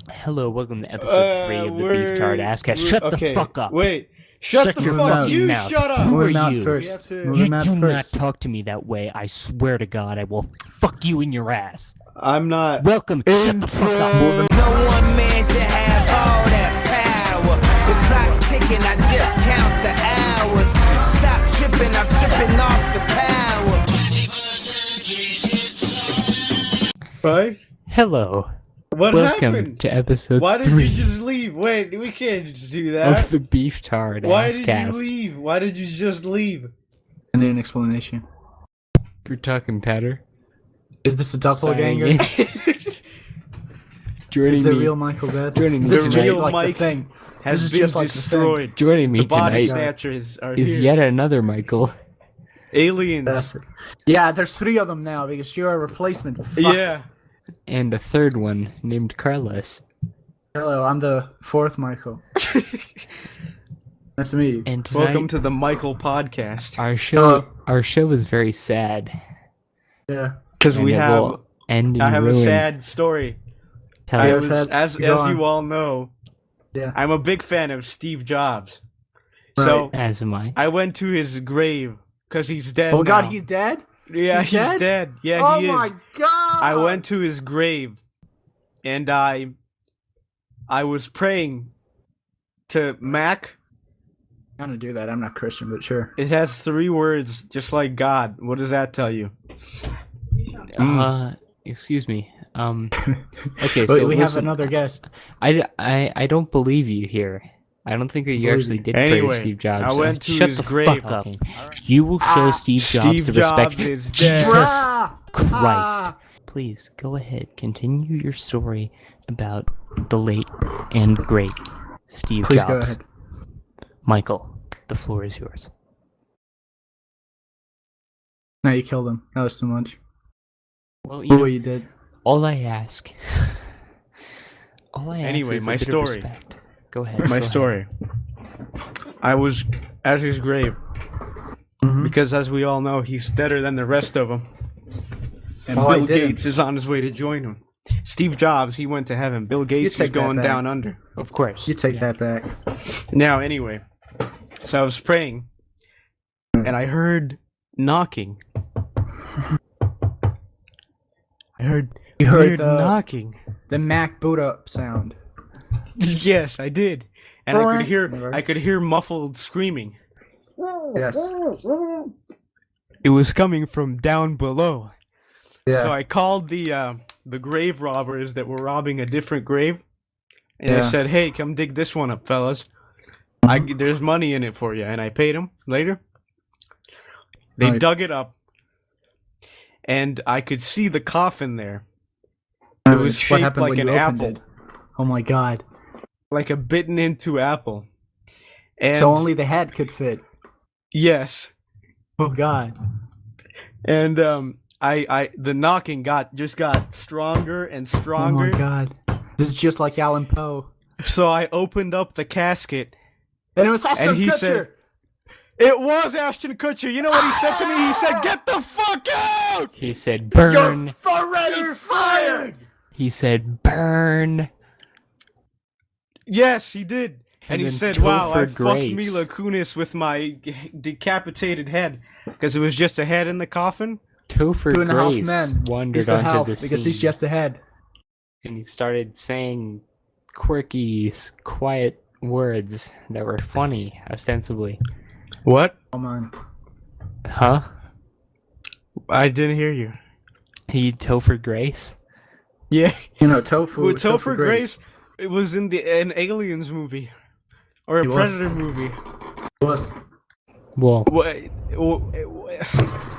Hello, welcome to episode 3 of the Beeftard Asscast. Shut the fuck up. Wait. Shut the fuck up. You mouth. shut up. Who are Moving out you? first. You Moving out do not first. talk to me that way. I swear to God, I will fuck you in your ass. I'm not. Welcome. Shut the fuck up. No one man should have all that power. The clock's ticking, I just count the hours. Stop tripping, I'm tripping off the power. Right? Hello. What Welcome happened? to episode Why did 3 you just leave? Wait, we can't just do that. of the Beeftard Why did Asscast. you leave? Why did you just leave? I need an explanation. You're talking patter. Is this a doppelganger? Joining Is the me. real Michael dead? Joining me This is tonight. just real like Mike the thing. Has This is been just like the destroyed. Joining me The body tonight snatchers are is here. yet another Michael. Aliens. That's it. Yeah, there's 3 of them now because you're a replacement. Fuck. Yeah. And a third one named Carlos. Hello, I'm the 4th Michael. Nice to meet you. And tonight, Welcome to the Michael podcast. our show is very sad. Yeah. Because And we it have. will end in I have a ruin. sad story. Tell I it. was, sad. as Go on. you all know, Yeah. I'm a big fan of Steve Jobs. So As am I. I went to his grave because he's dead. Oh god, now. he's dead? Yeah, he's he's dead? dead. Yeah, Oh he is. my god! I went to his grave, and I was praying to Mac. I'm gonna do that. I'm not Christian, but sure. It has 3 words, just like God. What does that tell you? Excuse me. Okay, Wait, so we have listen, another guest. I don't believe you here. I don't think that you Believe actually you. did pray Anyway, to Steve Jobs. I went to Shut his the grave. fuck up. You will show Steve Jobs Steve the respect. Jobs is dead. Jesus Ah! Christ. Ah! Please go ahead. Continue your story about the late and great Steve Please Jobs. go ahead. Michael, the floor is yours. No, you killed him. That was too much. Well, Look what you did. all I ask. Anyway, is a my bit of story. respect. Go ahead. My go story. I was at his grave Mhm. because, as we all know, he's deader than the rest of them. And Oh, I Bill didn't. Gates is on his way to join him. Steve Jobs, he went to heaven. Bill Gates is take that going back. down under. ahead. Of course. You take Yeah. that back. Now, anyway, so I was praying, and I heard knocking. I heard You heard weird the- knocking. The Mac boot up sound. Yes, I did, and I could hear muffled screaming. Yes. It was coming from down below. Yeah. So I called the grave robbers that were robbing a different grave, and I Yeah. said, "Hey, come dig this one up, fellas. There's money in it for you." And I paid them later. They Right. dug it up, and I could see the coffin there. It was What shaped happened like when an you opened apple, it? Oh my god. like a bitten into apple. And So only the head could fit. yes, Oh god. and the knocking just got stronger and Oh stronger. my god. This is just like Alan Poe. So I opened up the casket. And it was Ashton And he Kutcher. said- It was Ashton Kutcher. You know what he said to me? He said, "Get the fuck out!" He said, burn. already fired! He said, burn. Yes, he did. And he then said, "Wow, I Topher fucked Grace. Mila Kunis with my decapitated head because it was just a head in the coffin." Topher 2.5 Grace men. wandered He's the onto half the because scene he's just the head. and he started saying quirky, quiet words that were funny, ostensibly. What? Come on. Huh? I didn't hear you. He Topher Grace? Yeah, You know, Tofu. with Topher Grace, it was in an Aliens movie or a He was. Predator movie. Was. Well,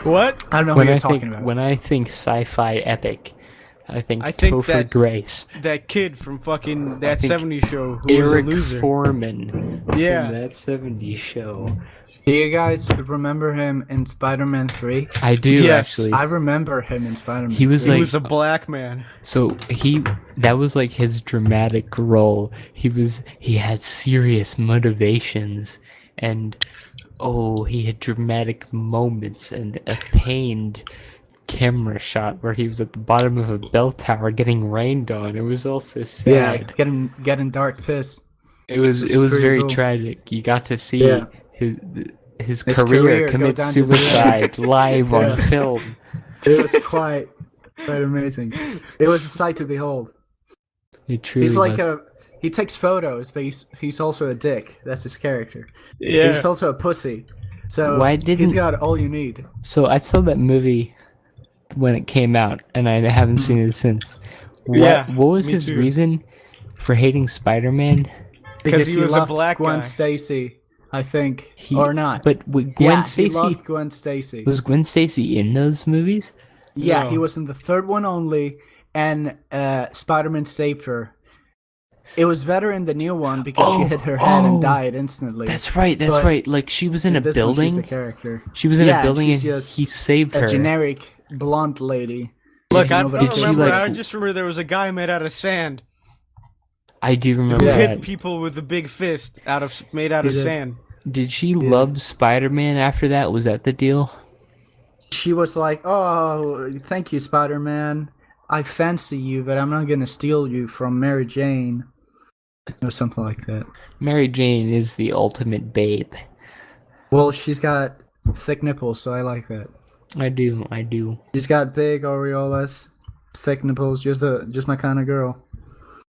What? I don't know when who you're I talking think about. when I think sci-fi epic, I think think Topher that Grace, That kid from fucking that think 70s show who Eric was a loser. Foreman Yeah. from that 70s show. Do you guys remember him in Spider-Man 3? I do Yes, actually. I remember him in Spider-Man He was 3. He like- was a black man. So that was like his dramatic role. He had serious motivations and he had dramatic moments and a pained camera shot where he was at the bottom of a bell tower getting rained on. It was also sad. Yeah, getting dark piss. It was pretty very cool. tragic. You got to see Yeah. his His career career go commit down to the suicide live Yeah. on film. It was quite amazing. It was a sight to behold. It truly He's like was. he takes photos, but he's also a dick. That's his character. Yeah. He's also a pussy. So Why he's didn't- got all you need. So I saw that movie when it came out, and I haven't seen it since. Yeah, What was me his too. reason for hating Spider-Man? Because he was a loved black Gwen guy. Stacy, I think, or not. But Gwen yeah, Stacy, he loved Gwen Stacy. was Gwen Stacy in those movies? Yeah, No. he was in the third one only, and Spider-Man saved her. It was better in the new one because she hit her head and died instantly. That's right. But Right. Like she was in a this one, she's a building. character. She was in Yeah, a building, she's and just he saved A her. generic blonde lady. Look, You I know don't that Did she, remember. like- I just remember there was a guy made out of sand I do remember who Yeah. hit that. people with a big fist made out He of did. sand. Did she love Spider-Man after that? Was that the deal? She was like, "Oh, thank you, Spider-Man. I fancy you, but I'm not gonna steal you from Mary Jane." Or something like that. Mary Jane is the ultimate babe. Well, she's got thick nipples, so I like that. I do. She's got big aureolas, thick nipples, just my kind of girl.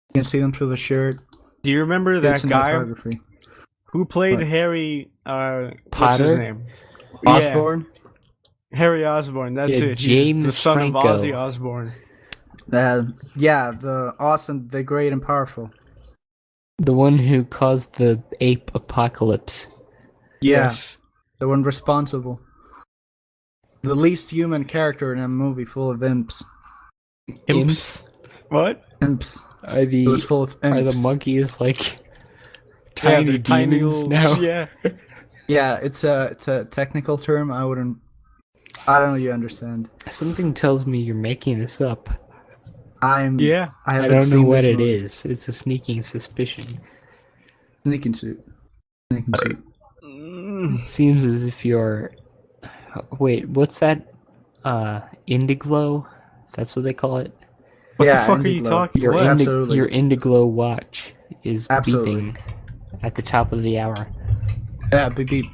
You can see them through the shirt. Do you remember Good that guy cinematography. who played What? Harry? What's his Potter? name? Osborn. Yeah, Harry Osborn. That's Yeah, it. He's the James son Franco. of Ozzy Osbourne. Yeah, the awesome, the great and powerful. The one who caused the ape apocalypse. Yes. The one responsible. The least human character in a movie full of imps. Imps. What? Imps. Are It was full of are imps. the monkeys like Yeah, tiny they're demons little- now? Yeah. Yeah, it's a technical term. I don't know you understand. Something tells me you're making this up. Yeah. I I haven't don't know seen what this it movie. is. It's a sneaking suspicion. Sneaking suit. Sneaking suit. Mm. It seems as if you're. Wait, what's that? Indiglo? That's what they call it. What Yeah, the fuck are you Indiglo. talking Your about? Absolutely. Your Indiglo watch is Absolutely. beeping at the top of the hour. Yeah, beep beep.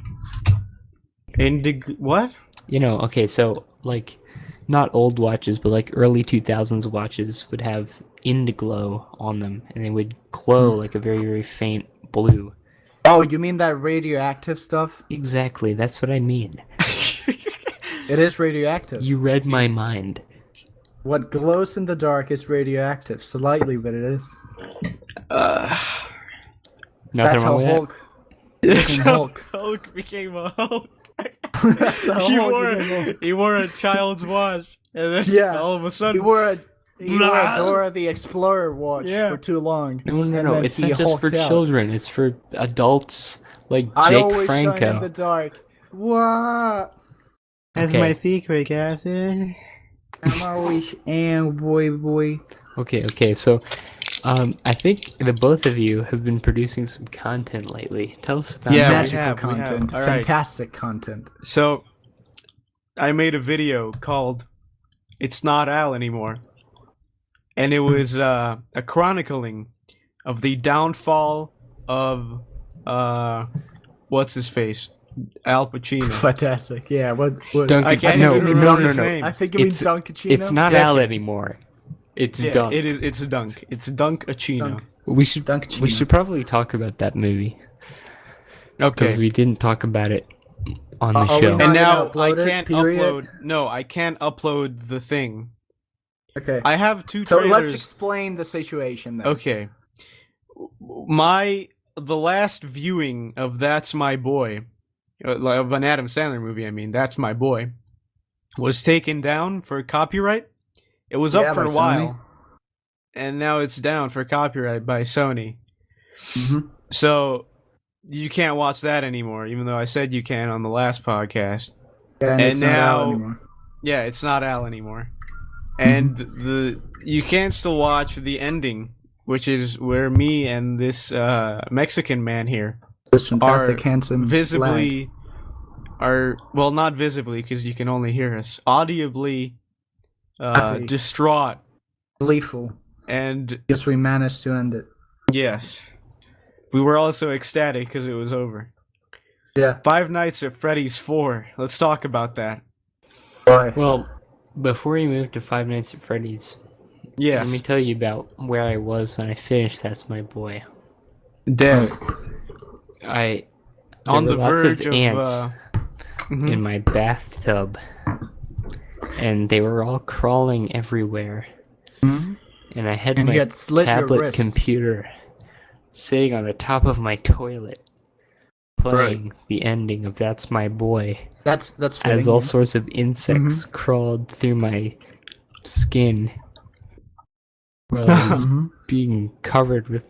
What? You know, okay, so like not old watches, but like early 2000s watches would have Indiglo on them, and they would glow like a very, very faint blue. Oh, you mean that radioactive stuff? Exactly, that's what I mean. It is radioactive. You read my mind. What glows in the dark is radioactive, slightly, but it is. Nothing That's how wrong with that. Hulk. That's how Hulk. Hulk became a Hulk. That's how he, Hulk wore, became Hulk. he wore a child's watch, and then Yeah. all of a He sudden, wore a Blah. Dora the Explorer watch Yeah. for too long. No, and no, then it's he not just for hulked out. children, it's for adults like I Jake always shine in the Franco. dark. What? that's Okay. my secret, Captain. I'm always boy. Okay, so I think the both of you have been producing some content lately. Tell us about Yeah, that. we Magical have. content. All right. Fantastic content. So, I made a video called "It's Not Al Anymore," and it was a chronicling of the downfall of what's his face, Al Pacino. Fantastic. Yeah. What? Dunk- I can't no, even no, remember no, his no. name. I think you mean It's- Dunkachino. It's not Yeah. Al anymore. It's Yeah, Dunk. It's a dunk. It's Dunkachino. Dunk. We should Dunkachino. probably talk about that movie because Okay. we didn't talk about it on the Are we show. not- And now gonna upload I it, can't period? upload. No, I can't upload the thing. Okay. I have two So trailers. let's explain the situation then. Okay. The last viewing of That's My Boy, of an Adam Sandler movie, I mean, That's My Boy, was taken down for copyright. It was Yeah, up for by a while, Sony. and now it's down for copyright by Sony. Mhm. So you can't watch that anymore, even though I said you can on the last podcast. Yeah, and And it's not out now- anymore. Yeah, it's not Al anymore. And you can still watch the ending, which is where me and this Mexican man here This fantastic, are handsome visibly are, well, not visibly because you can only hear us, audibly Happy. distraught, Gleeful. and Guess we managed to end it. yes, we were also ecstatic because it was over. Yeah. Five Nights at Freddy's 4. Let's talk about that. Why? Well, before we move to Five Nights at Freddy's, Yes, let me tell you about where I was when I finished That's My Boy. dead I on there the were lots verge of of ants mhm. in my bathtub, and they were all crawling everywhere. Mhm. And I had And my you had slit your tablet wrists. computer sitting on the top of my toilet, playing the ending of That's My Boy, That's as fitting. all sorts of insects crawled through my skin while I was Mhm. being covered with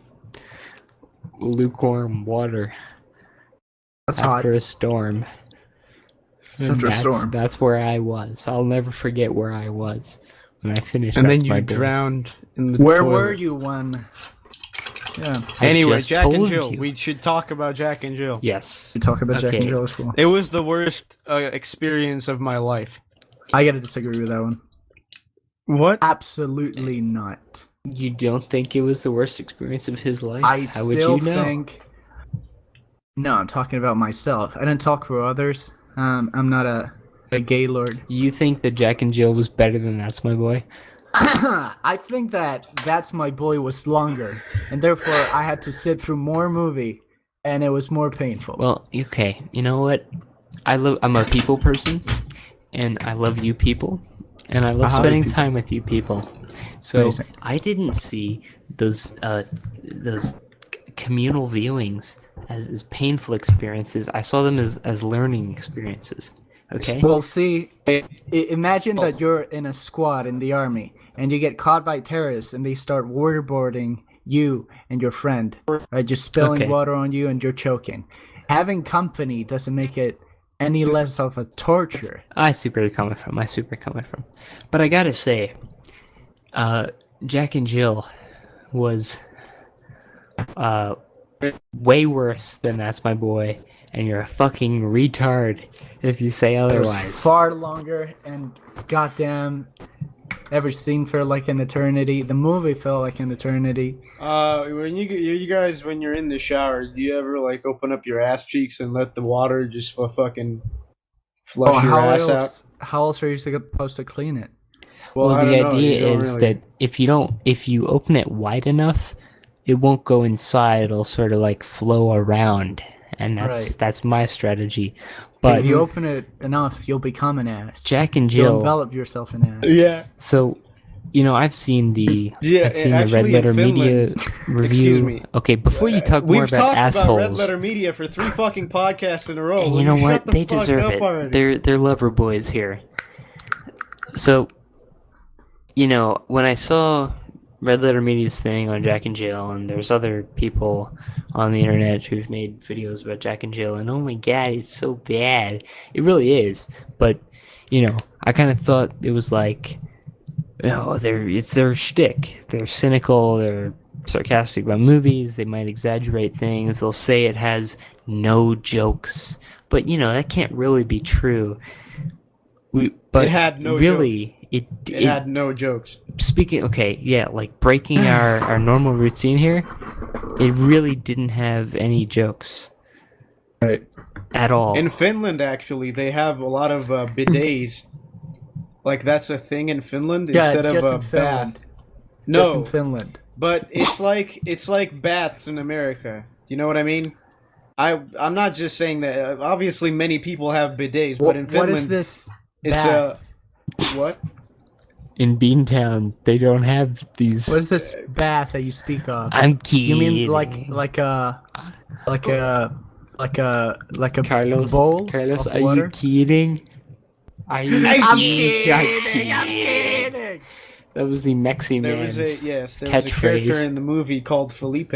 lukewarm water That's hot. after a storm. And After a storm. That's where I was. I'll never forget where I was when I finished And That's then My you Boy. drowned in the Where toilet. were you when? Yeah. I Anyway, just Jack and told Jill. you. We should talk about Jack and Jill. Yes. We talk about Jack and Okay. Jill as well. It was the worst experience of my life. I gotta disagree with that one. What? Absolutely not. You don't think it was the worst experience of his life? I How would still you know? think. No, I'm talking about myself. I didn't talk for others. I'm not a gaylord. You think that Jack and Jill was better than That's My Boy? I think that That's My Boy was longer, and therefore I had to sit through more movie, and it was more painful. Well, okay. You know what? I'm a people person, and I love you people, and I love How spending people? time with you people. So Amazing. I didn't see those communal viewings as painful experiences. I saw them as learning experiences. Okay. Well, see, imagine that you're in a squad in the army, and you get caught by terrorists, and they start waterboarding you and your friend, right? Just spilling Okay. water on you, and you're choking. Having company doesn't make it any less of a torture. I see where you're coming from. But I gotta say, Jack and Jill was way worse than That's My Boy, and you're a fucking retard if you say It was otherwise. far longer, and goddamn, every scene felt like an eternity. The movie felt like an eternity. When you guys, when you're in the shower, do you ever like open up your ass cheeks and let the water just fucking flush your ass out? How else are you supposed to clean it? Well, I the don't know, idea you don't is really- that if you open it wide enough, it won't go inside. It'll sort of like flow around, and Right. that's my strategy. If But you open it enough, you'll become an ass. Jack and You'll Jill. envelop yourself in ass. Yeah. So, I've seen the Yeah, I've seen the actually Red in Letter Media Finland- review. excuse me. Okay, before you talk more We've about talked assholes, about Red Letter Media for 3 fucking podcasts in a row. and Will you know shut what? the They fuck deserve up it. already? They're lover boys here. So, when I saw Red Letter Media's thing on Jack and Jill, and there's other people on the internet who've made videos about Jack and Jill, and oh my god, it's so bad. It really is. But, I kind of thought it was like, it's their shtick. They're cynical, they're sarcastic about movies, they might exaggerate things, they'll say it has no jokes. But, that can't really be true. But It had no really, It had no jokes. speaking, okay, yeah, like breaking our normal routine here, it really didn't have any jokes. Right. At all. In Finland, actually, they have a lot of bidets. Like, that's a thing in Finland Yeah, instead of just a in Finland. bath. Just in No, Finland. but it's like baths in America. Do you know what I mean? I'm not just saying that. Obviously, many people have bidets, but in What Finland, is this? it's bath? what? In Beantown, they don't have these. What is this bath that you speak of? I'm kidding. You mean like a Carlos? bowl Carlos, of are water? you kidding? Are you I'm kidding? kidding. I'm kidding. That was the Mexi There man's was a character catchphrase. in the movie called Felipe,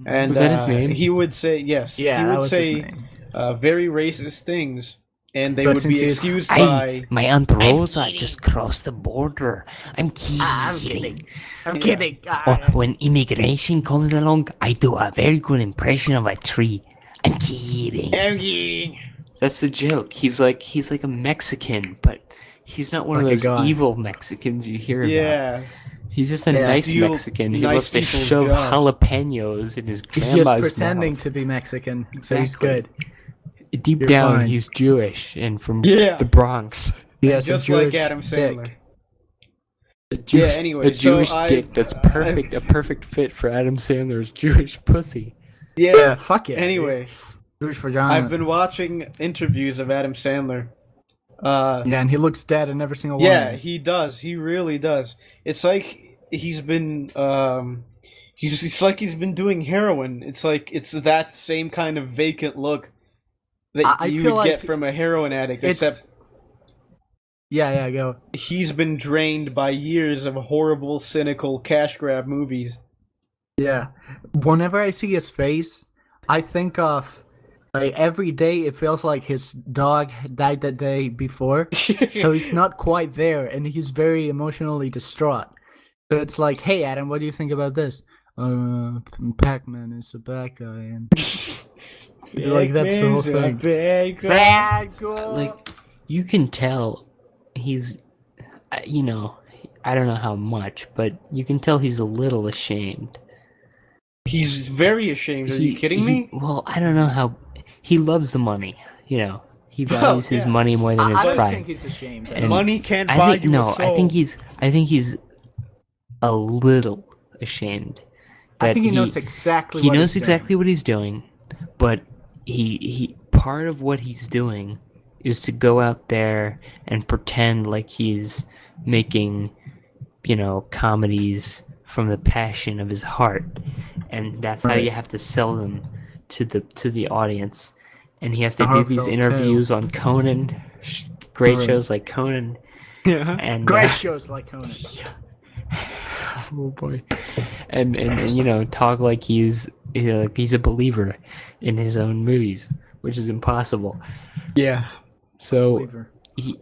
and Was that his name? He would say yes. Yeah, he that would was his say name. very racist things, and they But would be since he's- excused Ay, by. my Aunt Rosa just crossed the border. I'm kidding. I'm kidding. Or when immigration comes along, I do a very good impression of a tree. I'm kidding. I'm kidding. That's the joke. He's like a Mexican, but He's not one of Like a those god. evil Mexicans you hear about. Yeah. He's just a Yeah. nice Steal Mexican who nice loves to people's shove jobs. jalapenos in his He's grandma's just pretending mouth. to be Mexican, so he's Exactly. good. Deep You're down, fine. he's Jewish and from Yeah. the Bronx. He has Just a like Jewish Adam Sandler. dick. A Jewish, anyway, a so Jewish I- dick that's perfect, a perfect fit for Adam Sandler's Jewish pussy. Yeah. Fuck it. Anyway, Jewish vagina. I've been watching interviews of Adam Sandler. Yeah, and he looks dead in every single Yeah, one. he does. He really does. It's like he's been it's like he's been doing heroin. It's like it's that same kind of vacant look that I you feel would get like from a heroin addict, It's except yeah, go. he's been drained by years of horrible, cynical cash grab movies. Yeah. Whenever I see his face, I think of like every day it feels like his dog died the day before. So he's not quite there and he's very emotionally distraught. So it's like, hey Adam, what do you think about this? Pac-Man is a bad guy and like that's the whole thing. Bad guy. Like, you can tell he's, you know, I don't know how much, but you can tell he's a little ashamed. He's very ashamed. Are you kidding me? Well, I don't know how. He loves the money, you know. He values his yeah. money more than his I don't pride. think he's ashamed. And Money can't I buy think you no. a soul. I think he's a little ashamed. I that think he knows exactly he what knows he's exactly what he's doing, but he part of what he's doing is to go out there and pretend like he's making, you know, comedies from the passion of his heart, and that's how Right. you have to sell them to the audience. And he has to The do these heartfelt interviews on Conan, great Right. shows like Conan, Yeah. and Great shows like Conan. oh boy, and you know, talk like he's a believer in his own movies, which is impossible. Yeah. So Believer.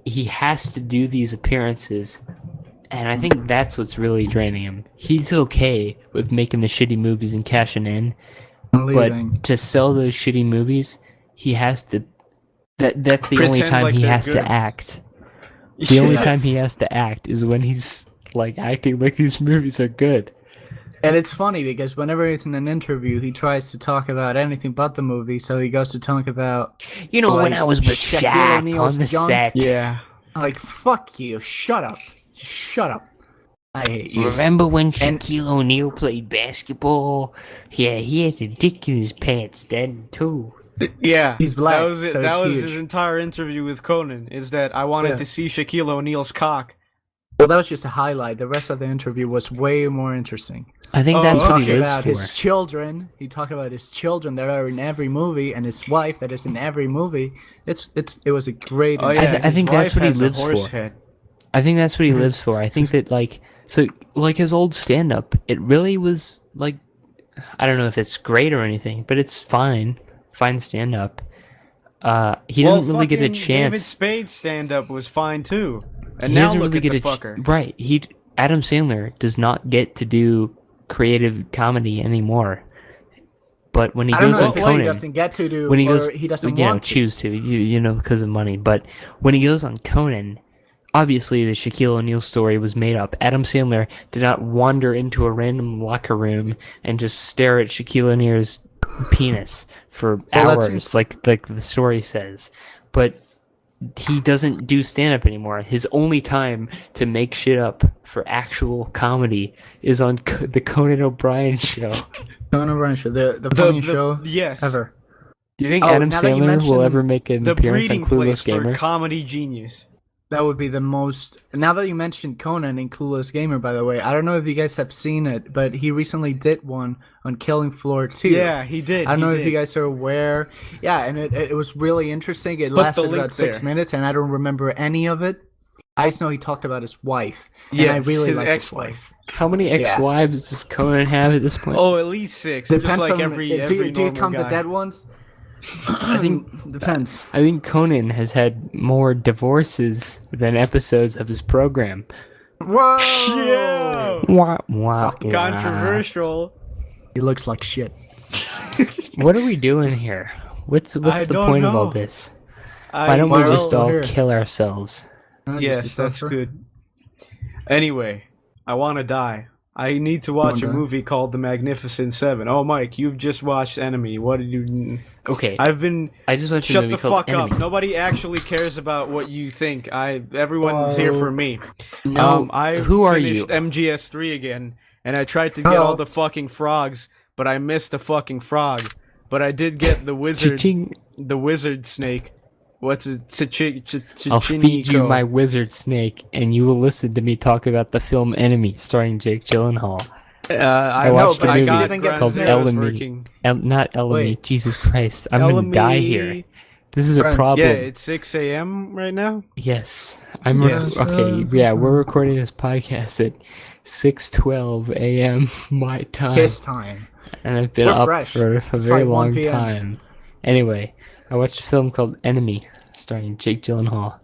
he has to do these appearances, and I think that's what's really draining him. He's okay with making the shitty movies and cashing in, I'm leaving. but to sell those shitty movies, he has to. That's the only Pretend time like he they're has good. to act. The only time he has to act is when he's like acting like these movies are good. And it's funny because whenever he's in an interview, he tries to talk about anything but the movie. So he goes to talk about, You know, when Like, I was with Shaquille Shaq O'Neal's on the junk? set. Yeah. like, fuck you, shut up. Shut up. I hate you. Remember when And- Shaquille O'Neal played basketball? Yeah, he had a dick in his pants then too. Yeah. He's black, That was it. so That it's was huge. his entire interview with Conan. Is that I wanted Yeah. to see Shaquille O'Neal's cock. Well, that was just a highlight. The rest of the interview was way more interesting. I think Oh, that's what he Talking lives about for. his children. He talked about his children that are in every movie and his wife that is in every movie. It was a great. Oh I yeah. thi- I think his that's wife what he has a lives horse for. head. I think that's what he lives for. I think that like his old stand up, it really was like, I don't know if it's great or anything, but it's fine stand up. He doesn't really get a fucking David chance. Spade's stand-up was fine too. And He now doesn't look really at get the a fucker. right. Adam Sandler does not get to do creative comedy anymore. But when he I don't goes know on if he Conan, doesn't get to do, when he or goes, he doesn't you know, want to. choose to, you know, because of money. But when he goes on Conan, obviously the Shaquille O'Neal story was made up. Adam Sandler did not wander into a random locker room and just stare at Shaquille O'Neal's penis for Well, that's- hours, like the story says. But he doesn't do stand-up anymore. His only time to make shit up for actual comedy is on the Conan O'Brien show. Conan O'Brien show, the funniest show Yes. ever. Do you think Oh, Adam now that you Sandler will mention ever make an The appearance on breeding place Clueless Gamer? for comedy genius. That would be the most. Now that you mentioned Conan and Clueless Gamer, by the way, I don't know if you guys have seen it, but he recently did one on Killing Floor 2. Yeah, he did. I don't he know did. if you guys are aware. Yeah, and it was really interesting. It the lasted link about 6 there. minutes, and I don't remember any of it. I just know he talked about his wife, and I Yes, really his like his ex-wife. wife. How many ex-wives does Conan have at this point? Oh, at least 6. Just Depends like on every do you normal count the guy. dead ones? I think Depends. Conan has had more divorces than episodes of his program. Whoa! Yeah. Wah, wah, wah. Controversial. He looks like shit. What are we doing here? What's I the don't point of all know. this? Why don't we Well, just all here. kill ourselves? Yes, that's good. Anyway, I want to die. I need to watch a movie called The Magnificent Seven. Oh, Mike, you've just watched Enemy. What did you... Okay. I just watched a Shut movie the called fuck up. Enemy. Nobody actually cares about what you think. Everyone's here for me. No, who are you? I finished MGS3 again, and I tried to get all the fucking frogs, but I missed a fucking frog. But I did get the wizard, the wizard snake. What's it? I'll feed you my wizard snake, and you will listen to me talk about the film Enemy, starring Jake Gyllenhaal. I watched a movie called Elemi. Not Elemi. Wait. Jesus Christ, I'm gonna die here. This is a problem. Yeah, it's 6 a.m. right now. Yes, Yes. okay. Yeah, we're recording this podcast at 6:12 a.m. my time. His time. And I've been We're up fresh. for a very like 1 long p.m. time. Anyway, I watched a film called Enemy, starring Jake Gyllenhaal,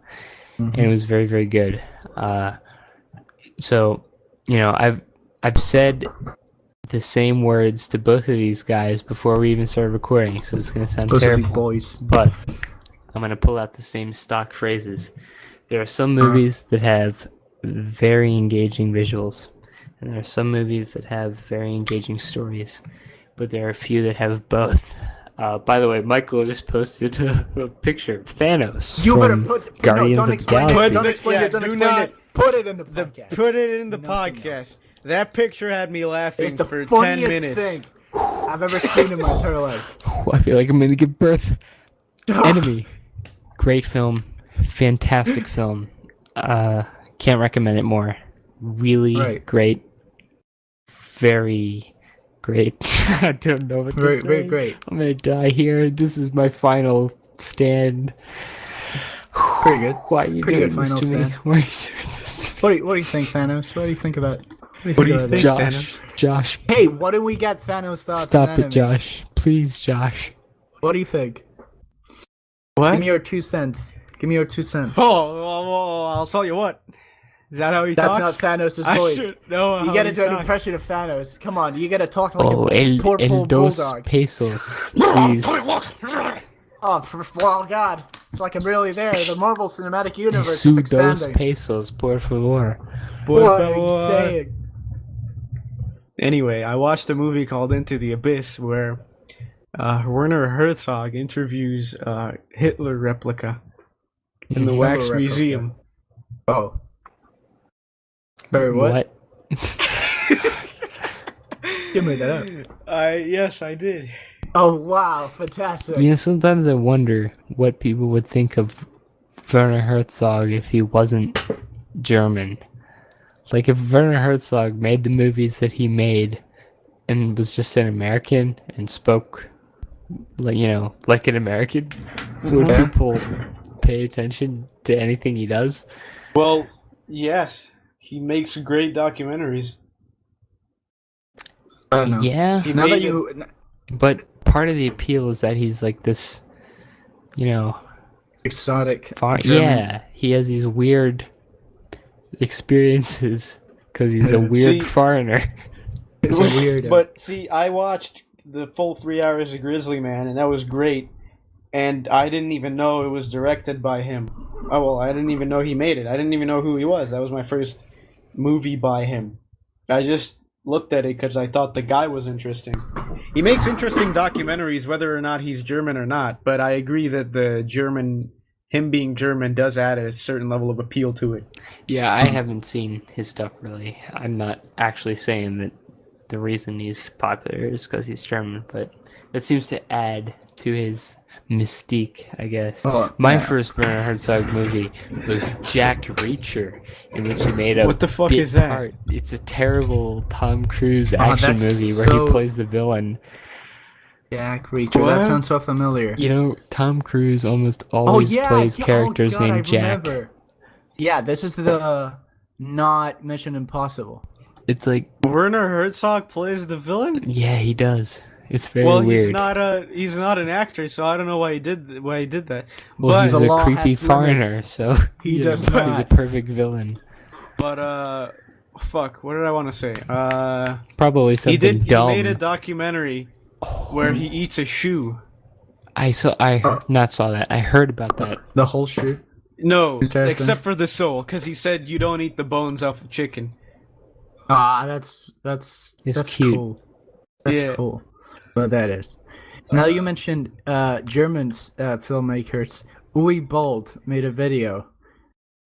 and it was very, very good. So, I've said the same words to both of these guys before we even started recording, so it's gonna sound Those are terrible. these boys. But I'm gonna pull out the same stock phrases. There are some movies that have very engaging visuals, and there are some movies that have very engaging stories, but there are a few that have both. By the way, Michael just posted a picture of Thanos You better from put Guardians don't of explain Galaxy. it. Don't explain it. Don't do explain not- it. Put it in the podcast. Put it in the Nothing podcast. else. That picture had me laughing It's the for 10 funniest minutes. thing I've ever seen in my entire life. I feel like I'm gonna give birth. Enemy, great film, fantastic film. Can't recommend it more. Really Right. great, very great. I don't know what to Very, say. very great. I'm gonna die here. This is my final stand. Pretty good. Why are you Pretty doing good this final to me? stand. Why are you doing this to me? What do you think, Thanos? What do you think about? What do you about think? that? Josh, Hey, what do we get Thanos thoughts? stop on it, Enemy? Josh. Please, Josh. What do you think? What? Give me your 2 cents. Give me your 2 cents. I'll tell you what. Is that how he That's talks? not Thanos' I voice. should know You how gotta he do an talks. impression of Thanos. Come on, you gotta talk like Oh, a el purple dos bulldog. pesos, please. Oh, well, God, it's like I'm really there. The Marvel Cinematic Universe is Su dos expanding. pesos, por favor. What are you saying? Anyway, I watched a movie called Into the Abyss where Werner Herzog interviews Hitler replica in the Wax Hitler replica. Museum. Oh. Very what? You made that up. Yes, I did. Oh, wow, fantastic. You know, sometimes I wonder what people would think of Werner Herzog if he wasn't German. Like, if Werner Herzog made the movies that he made and was just an American and spoke, like, like an American, would Yeah. people pay attention to anything he does? Well, yes. He makes great documentaries. I don't know. Yeah, He Now that made you... but part of the appeal is that he's like this, Exotic. German. Yeah, he has these weird experiences because he's a weird See- foreigner. It's a weird... But see, I watched the full 3 hours of Grizzly Man, and that was great. And I didn't even know it was directed by him. Oh well, I didn't even know he made it. I didn't even know who he was. That was my first movie by him. I just looked at it because I thought the guy was interesting. He makes interesting documentaries, whether or not he's German or not. But I agree that him being German, does add a certain level of appeal to it. Yeah, I haven't seen his stuff really. I'm not actually saying that the reason he's popular is because he's German, but it seems to add to his mystique, I guess. Oh, My yeah. first Werner Herzog movie was Jack Reacher, in which he made a What the fuck bit is that? part. It's a terrible Tom Cruise action that's movie where so- he plays the villain. Jack Reacher. What? That sounds so familiar. You know, Tom Cruise almost always plays characters oh, God, named I Jack. remember. Yeah, this is the not Mission Impossible. It's like, Werner Herzog plays the villain. yeah, he does. It's very Well, weird. he's not an actor, so I don't know why he did that. Well, but he's The a law creepy has foreigner, limits. so He you does know, he's a not. perfect villain. Fuck, what did I want to say? Probably He something dumb. made a documentary where he eats a shoe. I not saw that. I heard about that. The whole shoot. No, Interesting. except for the soul, because he said you don't eat the bones off of chicken. Ah, that's cute. cool. That's Yeah. cool. Well, that is. Now you mentioned German filmmakers. Uwe Boll made a video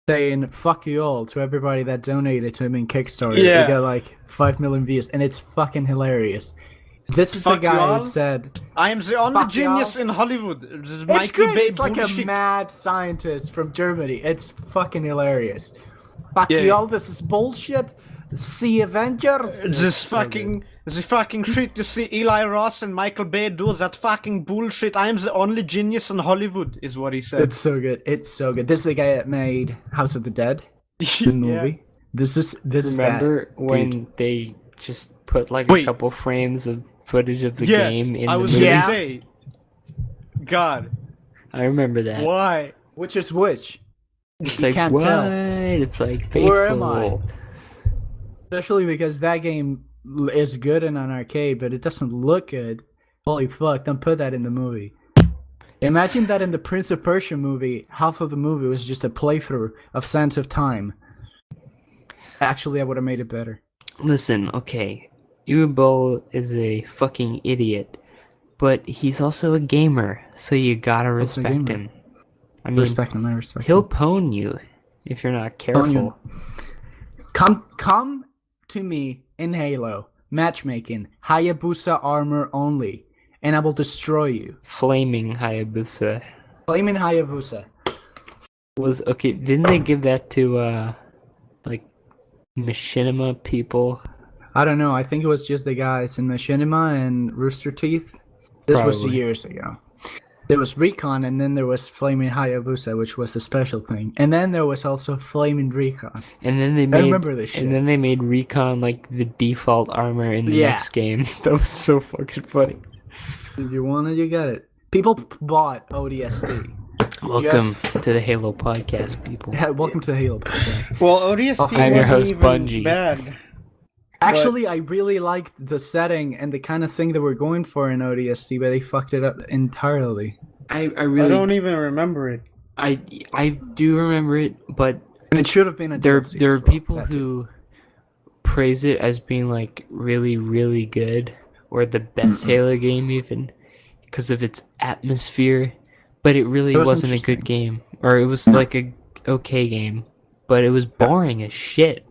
saying "fuck you all" to everybody that donated to him in Kickstarter. Yeah. He got like 5 million views, and it's fucking hilarious. This is Fuck the you guy all? who said I am the only Fuck genius y'all. in Hollywood. This is it's Michael great. Bay It's like bullshit. a mad scientist from Germany. It's fucking hilarious. Fuck Yeah. you all. This is bullshit. See Avengers. This It's so fucking, the fucking shit you see Eli Ross and Michael Bay do, that fucking bullshit. I am the only genius in Hollywood, is what he said. It's so good. It's so good. This is the guy that made House of the Dead, the movie. This is Remember that, when dude. they just put like Wait. a couple frames of footage of the Yes, game in I the was movie? gonna Yeah. say. God, I remember that. why? Which is which? It's You like can't what? tell. It's like faithful. Where am I? Especially because that game is good in an arcade, but it doesn't look good. Holy fuck! Don't put that in the movie. Imagine that in the Prince of Persia movie, half of the movie was just a playthrough of Sands of Time. Actually, I would have made it better. Listen, okay, Uwe Boll is a fucking idiot, but he's also a gamer, so you gotta Also a respect gamer. him. I mean, Respect him, I respect he'll him. pwn you if you're not Pwn you. careful. Come to me in Halo, matchmaking, Hayabusa armor only, and I will destroy you. Flaming Hayabusa Flaming Hayabusa. was okay. Didn't they give that to like machinima people? I don't know, I think it was just the guys in Machinima and Rooster Teeth. This was Probably. years ago. There was Recon, and then there was Flaming Hayabusa, which was the special thing. And then there was also Flaming Recon. And then they made remember this shit. And then they made Recon like the default armor in the Yeah. next game. That was so fucking funny. If you want it, you get it. People bought ODST. Welcome Yes. to the Halo podcast, people. Yeah, welcome to the Halo podcast. Well, ODST I'm your wasn't host, even Bungie. bad. Actually, I really liked the setting and the kind of thing they were going for in ODST, but they fucked it up entirely. I I really don't even remember it. I do remember it, but And it should have been a there DLC there as are well. people That too. who praise it as being like really really good or the best Halo game even because of its atmosphere, but it really It was wasn't a good game, or it was like a okay game, but it was boring as shit.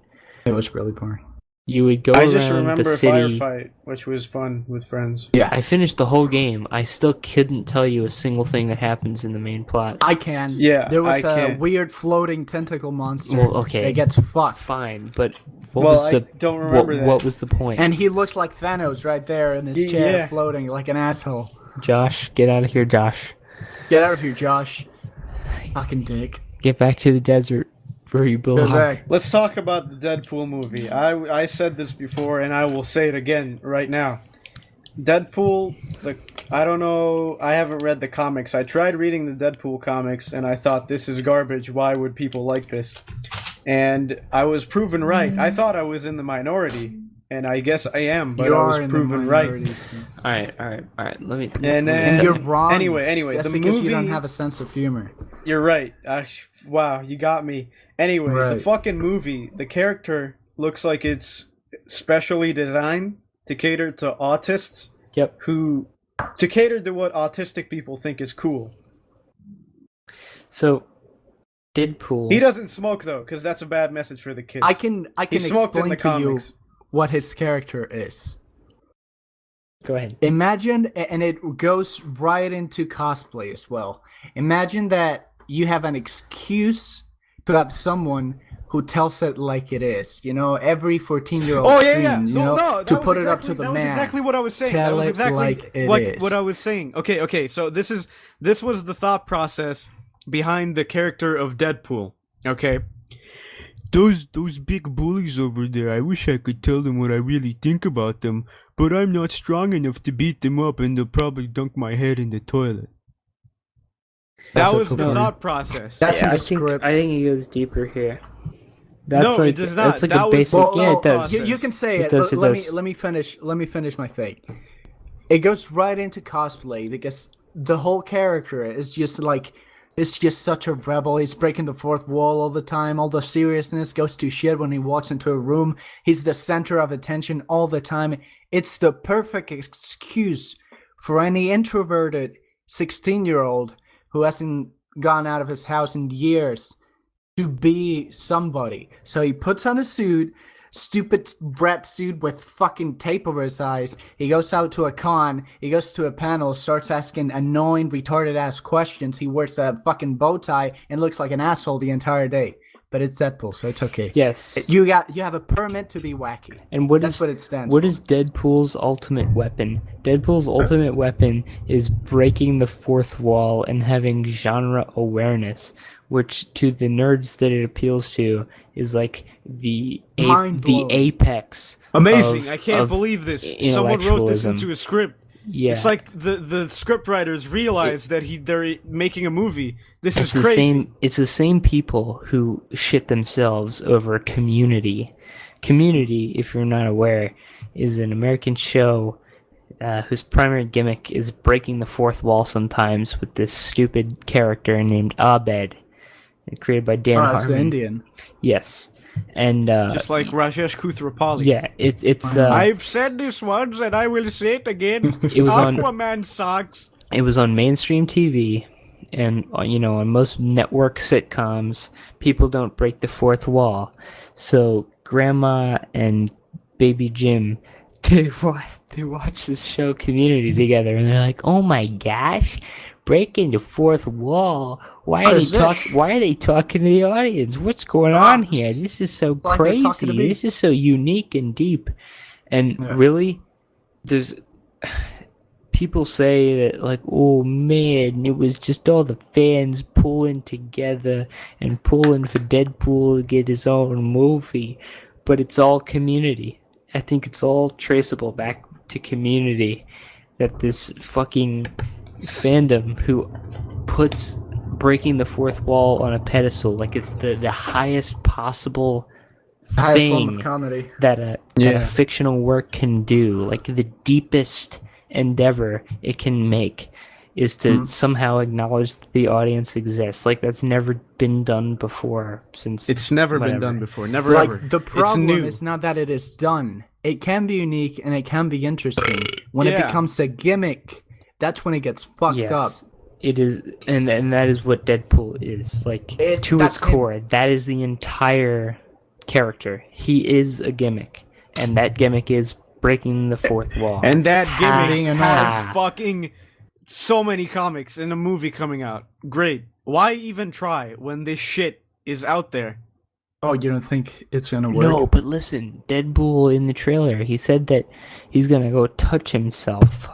It was really boring. You would go I around just remember the a city. firefight, which was fun with friends. I finished the whole game. I still couldn't tell you a single thing that happens in the main plot. I can. Yeah, There was I a can. weird floating tentacle monster Well, okay. that gets fucked. Fine, but what Well, was I the don't remember that. what was the point? And he looks like Thanos right there in his chair, Yeah. floating like an asshole. Josh, get out of here, Josh. Get out of here, Josh. Fucking dick. Get back to the desert where you belong. back. Let's talk about the Deadpool movie. I said this before, and I will say it again right now. Deadpool, I don't know, I haven't read the comics. I tried reading the Deadpool comics, and I thought, this is garbage, why would people like this? And I was proven right. I thought I was in the minority, and I guess I am, but You I are was in the proven right. minorities. All right. Let me. And And then- you're wrong. Anyway, That's the because movie... you don't have a sense of humor. You're right. Wow, you got me. Anyways, the Right. fucking movie, the character looks like it's specially designed to cater to autists Yep. to cater to what autistic people think is cool. So, Deadpool. He doesn't smoke though, because that's a bad message for the kids. I can He smoked in explain the to you comics. what his character is. Go ahead. Imagine, and it goes right into cosplay as well. Imagine that you have an excuse to have someone who tells it like it is. You know, every 14-year-old Oh yeah, dream, yeah. you No, know, no, that to was put it up exactly- to the that man. was exactly what I was saying. Tell That was it exactly like it is. what I was saying. Okay. So this was the thought process behind the character of Deadpool. Okay. Those big bullies over there, I wish I could tell them what I really think about them, but I'm not strong enough to beat them up, and they'll probably dunk my head in the toilet. That's That a was the cool- thought process. That's in I the script. think he goes deeper here. That's No, like it does not. that's like That a was- basic. Well, yeah, no, it does. You can say It it. does, it let does. me let me finish my thing. It goes right into cosplay because the whole character is just like is just such a rebel. He's breaking the fourth wall all the time. All the seriousness goes to shit when he walks into a room. He's the center of attention all the time. It's the perfect excuse for any introverted 16-year-old who hasn't gone out of his house in years to be somebody. So he puts on a suit, stupid rep suit with fucking tape over his eyes. He goes out to a con, he goes to a panel, starts asking annoying, retarded ass questions. He wears a fucking bow tie and looks like an asshole the entire day. But it's Deadpool, so it's okay. Yes. You have a permit to be wacky. And that's what it stands What for. is Deadpool's ultimate weapon? Deadpool's ultimate weapon is breaking the fourth wall and having genre awareness, which to the nerds that it appeals to is like the apex. Amazing! I can't believe this. Someone wrote this into a script. Yeah. It's like the script writers realized that they're making a movie. This is the crazy. It's the same people who shit themselves over Community. Community, if you're not aware, is an American show whose primary gimmick is breaking the fourth wall sometimes with this stupid character named Abed, created by Dan Harmon. The Indian. Yes. And just like Rajesh Kuthrapali. Yeah, it's I've said this once and I will say it again. It was Aquaman sucks. It was on mainstream TV, and on most network sitcoms, people don't break the fourth wall. So Grandma and Baby Jim, they watch this show Community together, and they're like, "Oh my gosh, breaking the fourth wall! Why are they talking to the audience? What's going on here? This is so crazy. This is so unique and deep." And really, there's people say that, like, oh man, it was just all the fans pulling together and pulling for Deadpool to get his own movie, but it's all Community. I think it's all traceable back to Community, that this fucking fandom who puts breaking the fourth wall on a pedestal like it's the highest possible thing that a fictional work can do, like the deepest endeavor it can make is to somehow acknowledge that the audience exists. Like, that's never been done before since it's never been done before. Never ever. The problem is not that it is done. It can be unique and it can be interesting. When it becomes a gimmick, that's when it gets fucked up. It is, and that is what Deadpool is. Like, to its core, that is the entire character. He is a gimmick, and that gimmick is breaking the fourth wall. And that gimmick has fucking so many comics and a movie coming out. Great. Why even try when this shit is out there? Oh, you don't think it's gonna work? No, but listen, Deadpool in the trailer, he said that he's gonna go touch himself.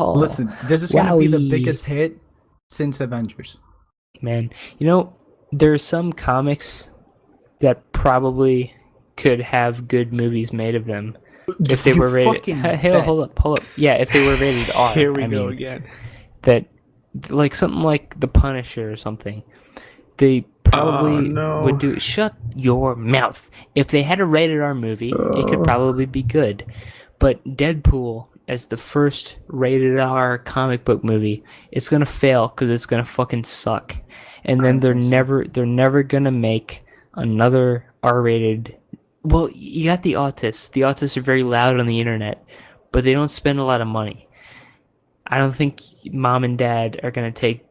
Listen, this is gonna be the biggest hit since Avengers. Man, there are some comics that probably could have good movies made of them if they were rated. Hey, hold up. Yeah, if they were rated R. Here we go again. That, like, something like The Punisher or something, they probably would do. Shut your mouth. If they had a rated R movie, it could probably be good. But Deadpool, as the first rated R comic book movie, it's gonna fail because it's gonna fucking suck. And then they're never gonna make another R-rated. Well, you got the autists. The autists are very loud on the internet, but they don't spend a lot of money. I don't think mom and dad are gonna take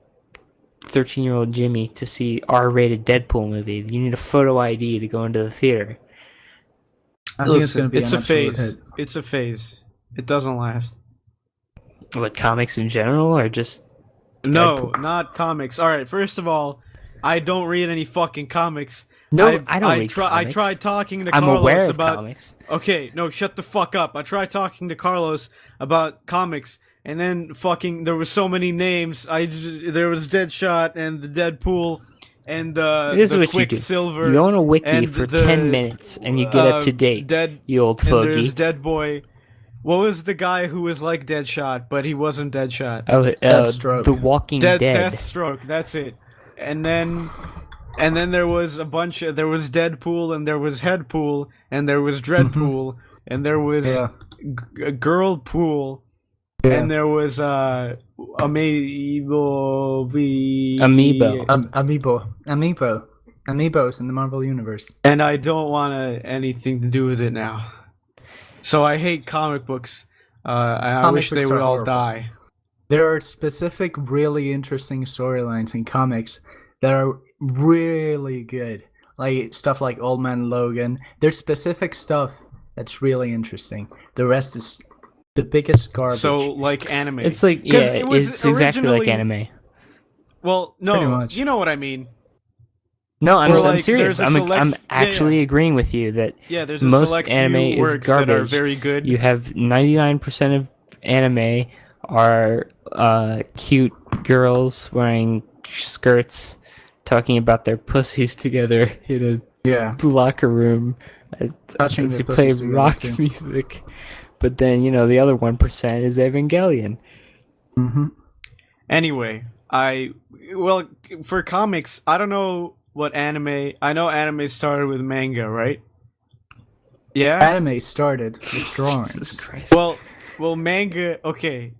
13-year-old Jimmy to see R-rated Deadpool movie. You need a photo ID to go into the theater. I think it's gonna be a phase. It's a phase. It doesn't last. What, comics in general, or just No, not comics. All right, first of all, I don't read any fucking comics. No, I don't read comics. I tried talking to I'm Carlos aware of about comics. Okay, no, shut the fuck up. I tried talking to Carlos about comics, and then fucking there were so many names. There was Deadshot and the Deadpool and the Quicksilver. You go on a wiki for 10 minutes and you get up to date. You old fogey. And there's Dead Boy. What was the guy who was like Deadshot, but he wasn't Deadshot? Oh, Deathstroke. The Walking Dead. Deathstroke. That's it. And then there was a bunch of, there was Deadpool, and there was Headpool, and there was Dreadpool, and there was Girlpool, And there was Amiibos in the Marvel Universe. And I don't want anything to do with it now. So I hate comic books. I Comic wish they books would are all horrible. die. There are specific, really interesting storylines in comics that are really good. Like stuff like Old Man Logan. There's specific stuff that's really interesting. The rest is the biggest garbage. So, like anime. It's like, 'Cause yeah, it was it's exactly like originally- anime. Well, Pretty no, much. you know what I mean. No, I'm Or, like, serious. there's a I'm select- actually agreeing with you that Yeah, there's a most select anime few is works that are garbage. very good. You have 99% of anime are cute girls wearing skirts talking about their pussies together in yeah. a locker room as Touching you their play pussies together, rock too. music. But then, the other 1% is Evangelion. Mm-hmm. Anyway, for comics, I don't know what anime. I know anime started with manga, right? Yeah. Anime started with drawings. Jesus Christ. Well, manga. Okay.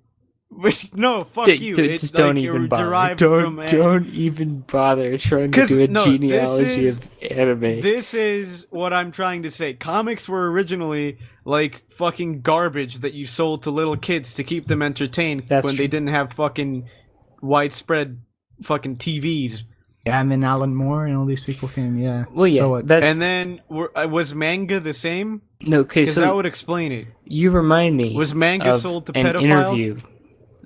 But no, fuck you. It's Just don't like even you're bother. derived from Don't even bother trying to 'Cause, do a no, genealogy this of anime. This is what I'm trying to say. Comics were originally like fucking garbage that you sold to little kids to keep them entertained That's when true. they didn't have fucking widespread fucking TVs. Yeah, and then Alan Moore and all these people came. Yeah. Well, yeah, So what? that's And then was manga the same? no. Okay, Because so that would explain it. you remind me Was manga of sold to an pedophiles? interview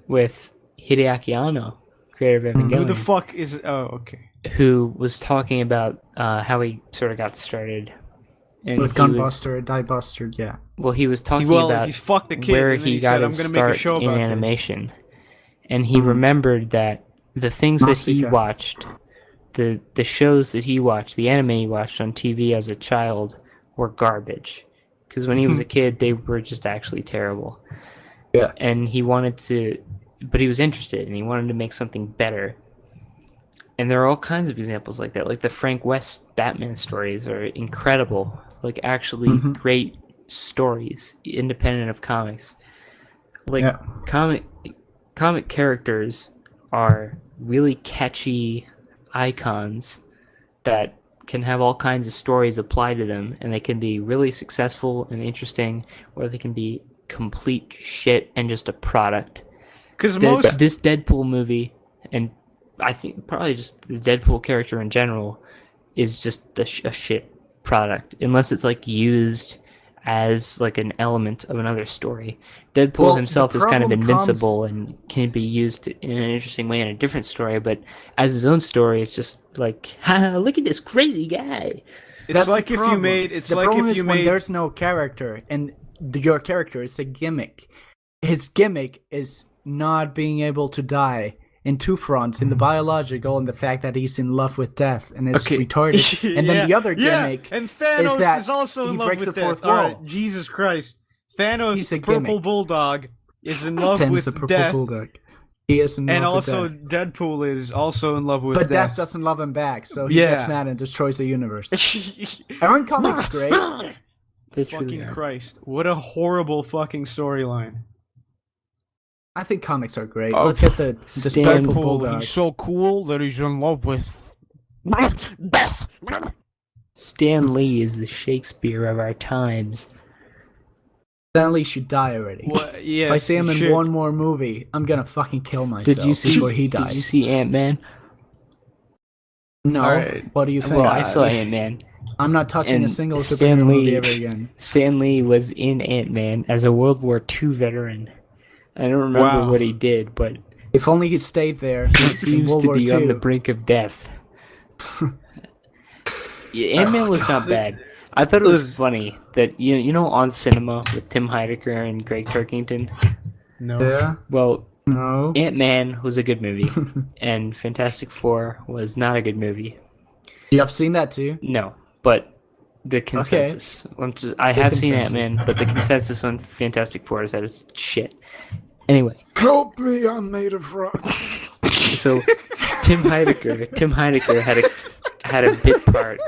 with Hideaki Anno, creator of Evangelion, Who the fuck is? Oh, okay. who was talking about how he sort of got started. And With he was, Gunbuster, Diebuster, yeah. well, he was talking Well, about he's fucked the kid, where and then he he got said, his "I'm gonna make a start show in about this." animation, and he remembered that the things that he Nausicaa. watched, the shows that he watched, the anime he watched on TV as a child were garbage, because when he was a kid, they were just actually terrible. Yeah. And he wanted to, but he was interested, and he wanted to make something better. And there are all kinds of examples like that. Like the Frank West Batman stories are incredible. Like actually great stories, independent of comics. Like Yeah. comic characters are really catchy icons that can have all kinds of stories applied to them, and they can be really successful and interesting, or they can be complete shit and just a product. Because most This Deadpool movie, and I think probably just the Deadpool character in general, is just a shit product, unless it's like used as like an element of another story. Deadpool Well, himself the is kind of problem invincible and can be used in an interesting way in a different story, but as his own story, it's just like, ha, look at this crazy guy. it's That's like the if you problem. made. It's the like problem if is you when made. there's no character and your character is a gimmick. His gimmick is not being able to die in two fronts: in the biological and the fact that he's in love with death and it's Okay. retarded. And then the other gimmick and Thanos that is also he in love breaks with the death. fourth Alright, wall. Jesus Christ, Thanos, He's a purple gimmick. bulldog, is in love Thanos with the purple death, bulldog. He is in and love with also death. Deadpool is also in love with But Death death. doesn't love him back, so he Yeah. gets mad and destroys the universe. Aren't comics great? They truly Fucking are. Christ, what a horrible fucking storyline. I think comics are great. Oh, Let's get the Stan- purple bulldog. so cool that he's in love with death. Stan Lee is the Shakespeare of our times. Stanley should die already. Yes, If I see him in shit. one more movie, I'm gonna fucking kill myself Did you see? before he Did you dies. see Ant-Man? No. Alright. What do you think? Well, I saw Ant-Man. I'm not touching a and single Stan superhero movie Lee- ever again. Stan Lee was in Ant-Man as a World War II veteran. I don't remember Wow. what he did, but If only he'd stayed there. he in seems World to War be on II. the brink of death. Yeah, Ant-Man was not bad. I thought it was funny that you know On Cinema with Tim Heidecker and Greg Turkington. No. Yeah. Well, No. Ant-Man was a good movie, and Fantastic Four was not a good movie. You have seen that too? No, but the consensus. I have seen consensus. Ant-Man, but the consensus on Fantastic Four is that it's shit. Anyway, Help me! I'm made of rock. so Tim Heidecker had a bit part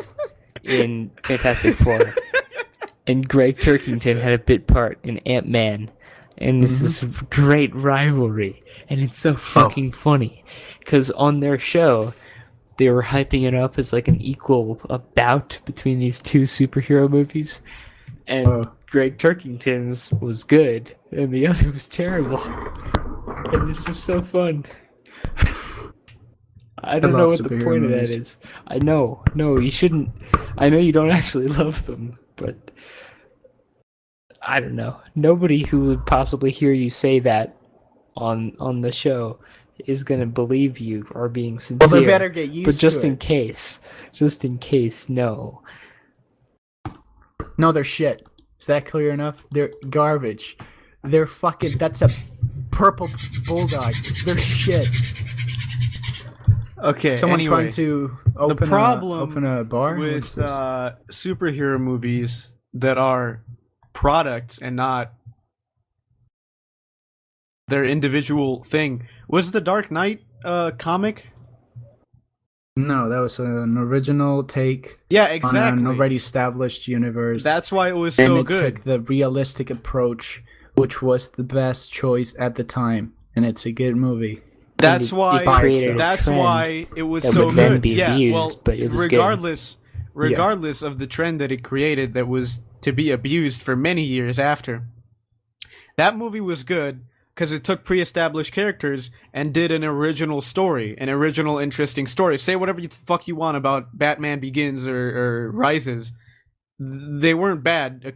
in Fantastic Four, and Greg Turkington had a bit part in Ant-Man. and it's this great rivalry, and it's so fucking funny, because on their show, they were hyping it up as like an equal bout between these two superhero movies, and Greg Turkington's was good, and the other was terrible, and this is so fun. I don't know what the point of that is. I know, no, you shouldn't. I know you don't actually love them, but I don't know. Nobody who would possibly hear you say that on the show is gonna believe you are being sincere. Well, they better get used to it. But just in case, no. No, they're shit. Is that clear enough? They're garbage. They're fucking. That's a purple bulldog. They're shit. Okay. Someone anyway, trying to open a bar with superhero movies that are products and not their individual thing. Was the Dark Knight comic? No, that was an original take. Yeah, exactly. On an already established universe. That's why it was so and it good. took the realistic approach, which was the best choice at the time, and it's a good movie. That's why. Created That's why it was that so would good. then be yeah, abused, well, but it was regardless of the trend that it created, that was to be abused for many years after. That movie was good because it took pre-established characters and did an original story, an original interesting story. Say whatever the fuck you want about Batman Begins or Rises, they weren't bad.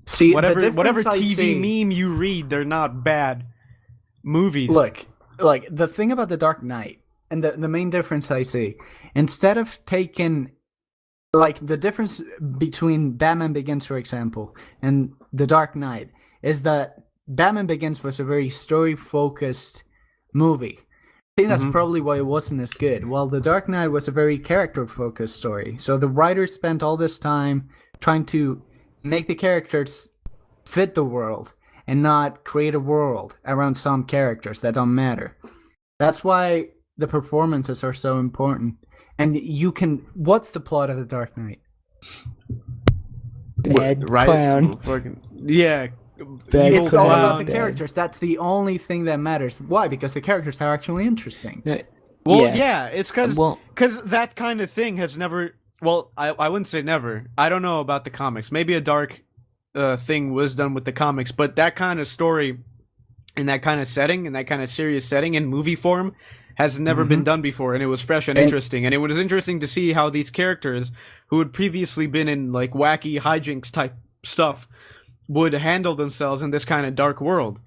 See, whatever I TV see, meme you read, they're not bad movies. Look, like the thing about the Dark Knight, and the main difference I see, instead of taking, like, the difference between Batman Begins, for example, and the Dark Knight is that Batman Begins was a very story-focused movie. I think that's probably why it wasn't as good. While the Dark Knight was a very character-focused story. So the writers spent all this time trying to make the characters fit the world and not create a world around some characters that don't matter. That's why the performances are so important. And you can... What's the plot of the Dark Knight? Bad clown. Yeah. It's all about the characters. That's the only thing that matters. Why? Because the characters are actually interesting. Well, yeah, it's because that kind of thing has never... Well, I wouldn't say never. I don't know about the comics. Maybe a dark thing was done with the comics, but that kind of story in that kind of setting, in that kind of serious setting, in movie form, has never been done before, and it was fresh and interesting. And it was interesting to see how these characters, who had previously been in like wacky hijinks type stuff, would handle themselves in this kind of dark world.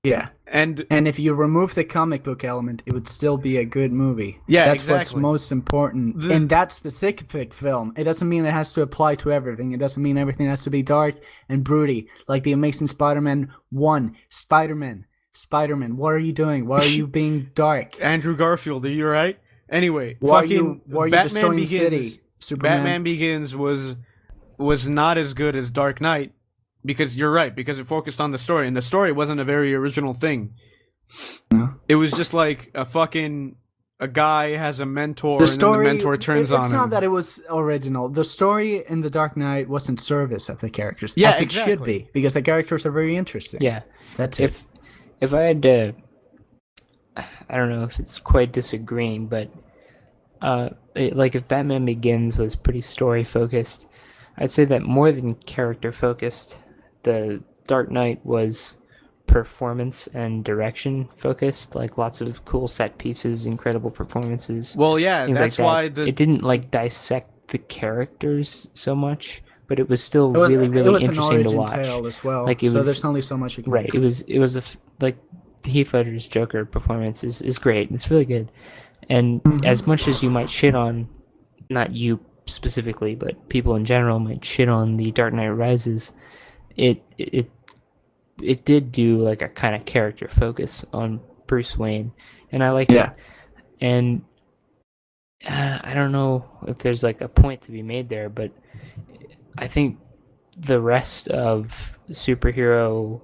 Yeah. And if you remove the comic book element, it would still be a good movie. Yeah, that's exactly. what's most important in that specific film. It doesn't mean it has to apply to everything. It doesn't mean everything has to be dark and broody. Like the Amazing Spider-Man 1. Spider-Man, what are you doing? Why are you being dark? Andrew Garfield, are you alright? Anyway, why are you destroying the city? Superman? Batman Begins was not as good as Dark Knight. Because you're right, because it focused on the story, and the story wasn't a very original thing. No. It was just like a guy has a mentor, and then the mentor turns on him. It's not that it was original. The story in The Dark Knight was in service of the characters, yeah, as exactly. It should be, because the characters are very interesting. Yeah. That's it. If I had to... I don't know if it's quite disagreeing, but like if Batman Begins was pretty story-focused, I'd say that more than character-focused, the Dark Knight was performance and direction focused, like lots of cool set pieces, incredible performances. Well, yeah, that's like why it didn't like dissect the characters so much, but it was still really interesting to watch. Tale as well, like so there's only so much you can do. It was like Heath Ledger's Joker performance is great. It's really good, and as much as you might shit on, not you specifically, but people in general might shit on the Dark Knight Rises, it did do like a kind of character focus on Bruce Wayne, and I liked it. And I don't know if there's like a point to be made there, but I think the rest of superhero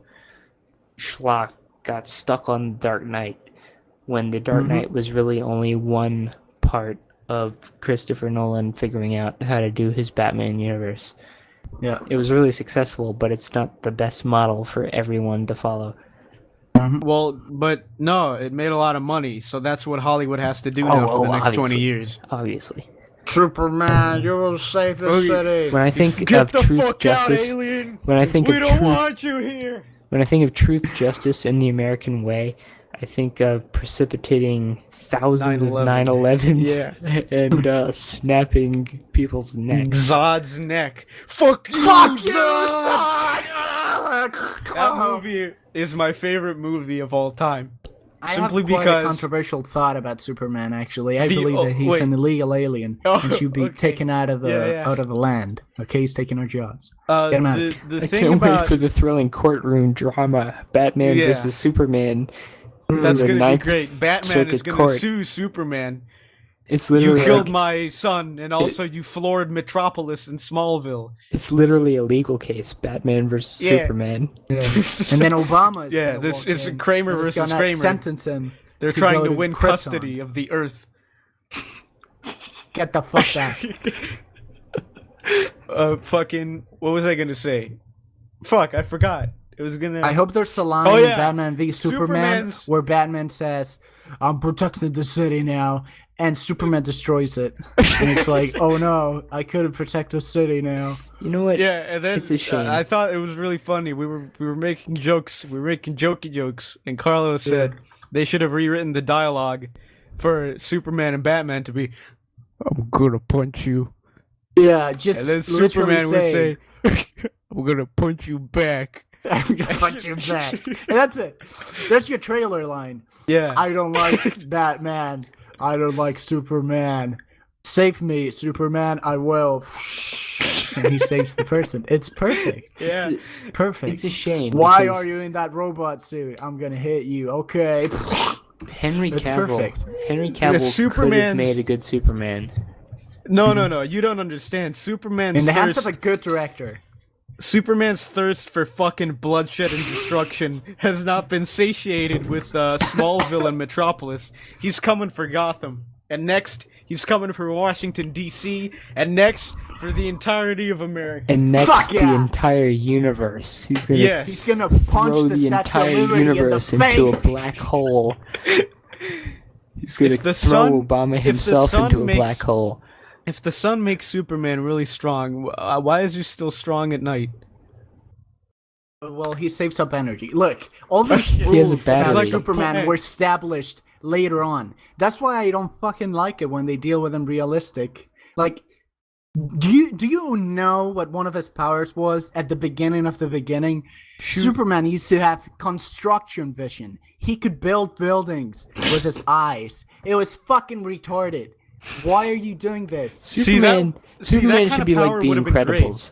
schlock got stuck on Dark Knight when the Dark Knight was really only one part of Christopher Nolan figuring out how to do his Batman universe. Yeah. It was really successful, but it's not the best model for everyone to follow. Well, but no, it made a lot of money, so that's what Hollywood has to do now for the next 20 obviously. years. Obviously. Superman, you will save the city. When I think Get of the truth, fuck justice, out, alien! when I think We of don't truth, want you here! when I think of truth, justice, and the American way, I think of precipitating thousands of 9/11. 9/11s and snapping people's necks. Zod's neck. Fuck you, Fuck you, Zod! Zod! That movie is my favorite movie of all time. I Simply have quite because- a controversial thought about Superman. Actually, I The- believe that he's wait. an illegal alien Oh, and should be okay. taken out of the Yeah. out of the land. Okay, he's taking our jobs. Uh, Get him out. the I thing can't about wait for the thrilling courtroom drama: Batman Yeah. versus Superman. that's the gonna be Ninth great. Batman is Circuit gonna Court. sue Superman. It's You literally killed like, my son, and also you floored Metropolis in Smallville. it's literally a legal case: Batman versus Yeah. Superman. Yeah. And then Obama is Yeah, gonna this walk is in Kramer and is versus gonna Kramer. Sentence him. They're to trying go to to win Krypton. custody of the Earth. Get the fuck back. Fucking, what was I gonna say? Fuck, I forgot. It was gonna. I hope there's a line Oh, in yeah. Batman v Superman Superman's- where Batman says, "I'm protecting the city now," and Superman destroys it. And it's like, oh no, I couldn't protect the city now. You know what? Yeah, and then It's a shame. I thought it was really funny. We were making jokes. We were making jokey jokes, and Carlos said they should have rewritten the dialogue for Superman and Batman to be, "I'm gonna punch you," Yeah, and just then literally Superman would say, say, "I'm gonna punch you back." "I'm gonna punch you back." And that's it. That's your trailer line. Yeah. I don't like Batman. I don't like Superman. Save me, Superman. I will. And he saves the person. It's perfect. yeah. Perfect. It's a shame. Why because are you in that robot suit? I'm gonna hit you. Okay. Henry It's Cavill? perfect. Henry Cavill could have Superman's- made a good Superman. No. You don't understand. Superman's In the hands thirst. of a good director. Superman's thirst for fucking bloodshed and destruction has not been satiated with Smallville and Metropolis. He's coming for Gotham. And next, he's coming for Washington, D.C. And next, for the entirety of America. And next, Fuck yeah. the entire universe. He's gonna Yes. He's gonna punch throw the the Statue of entire Liberty universe in the into a face. black hole. He's gonna If the throw sun- Obama if the himself sun into a makes- black hole. If the sun makes Superman really strong, why is he still strong at night? Well, he saves up energy. Look, all these He has a rules about battery. Like a Superman plant. were established later on. That's why I don't fucking like it when they deal with him realistic. Like, do you know what one of his powers was at the beginning of the beginning? Superman used to have construction vision. He could build buildings with his eyes. It was fucking retarded. Why are you doing this? Superman, that Superman kind should of be like power the would've been great. Incredibles.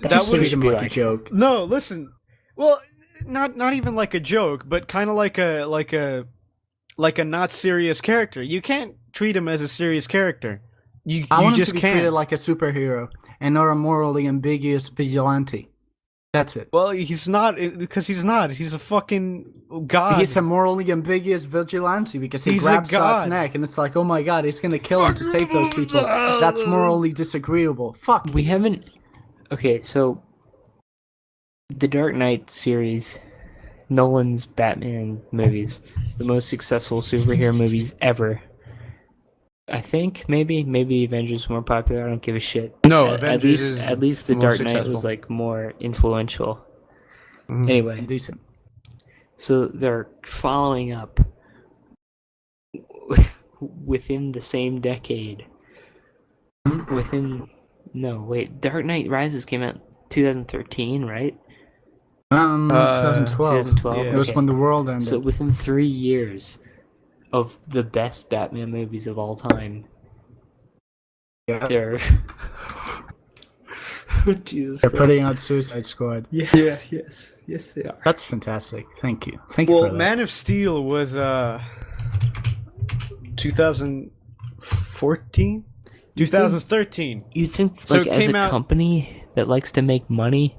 That Just would treat him like a like- joke. No, listen. Well, not even like a joke, but kind of like a not serious character. You can't treat him as a serious character. You I want him just to be can't. treated like a superhero and not a morally ambiguous vigilante. That's it. Well, he's not because he's not. He's a fucking god. He's a morally ambiguous vigilante because he He's a grabs Zod's god. neck and it's like, oh my god, he's gonna kill him to save those people. That's morally disagreeable. Fuck. We haven't. Okay, so the Dark Knight series, Nolan's Batman movies, the most successful superhero movies ever. I think maybe Avengers was more popular. I don't give a shit. No, At Avengers least is at least the more Dark Knight was successful. like more influential. Mhm. Anyway, Decent. so they're following up within the same decade. Dark Knight Rises came out 2013, right? 2012. 2012. yeah. It was okay. when the world ended. So within 3 years of the best Batman movies of all time, Yeah. they're Jesus They're Christ. putting out Suicide Squad. Yes, they are. That's fantastic. Thank you. Thank you Well, for that. Man of Steel was 2014, 2013. You think, So like, it as came a out- company that likes to make money,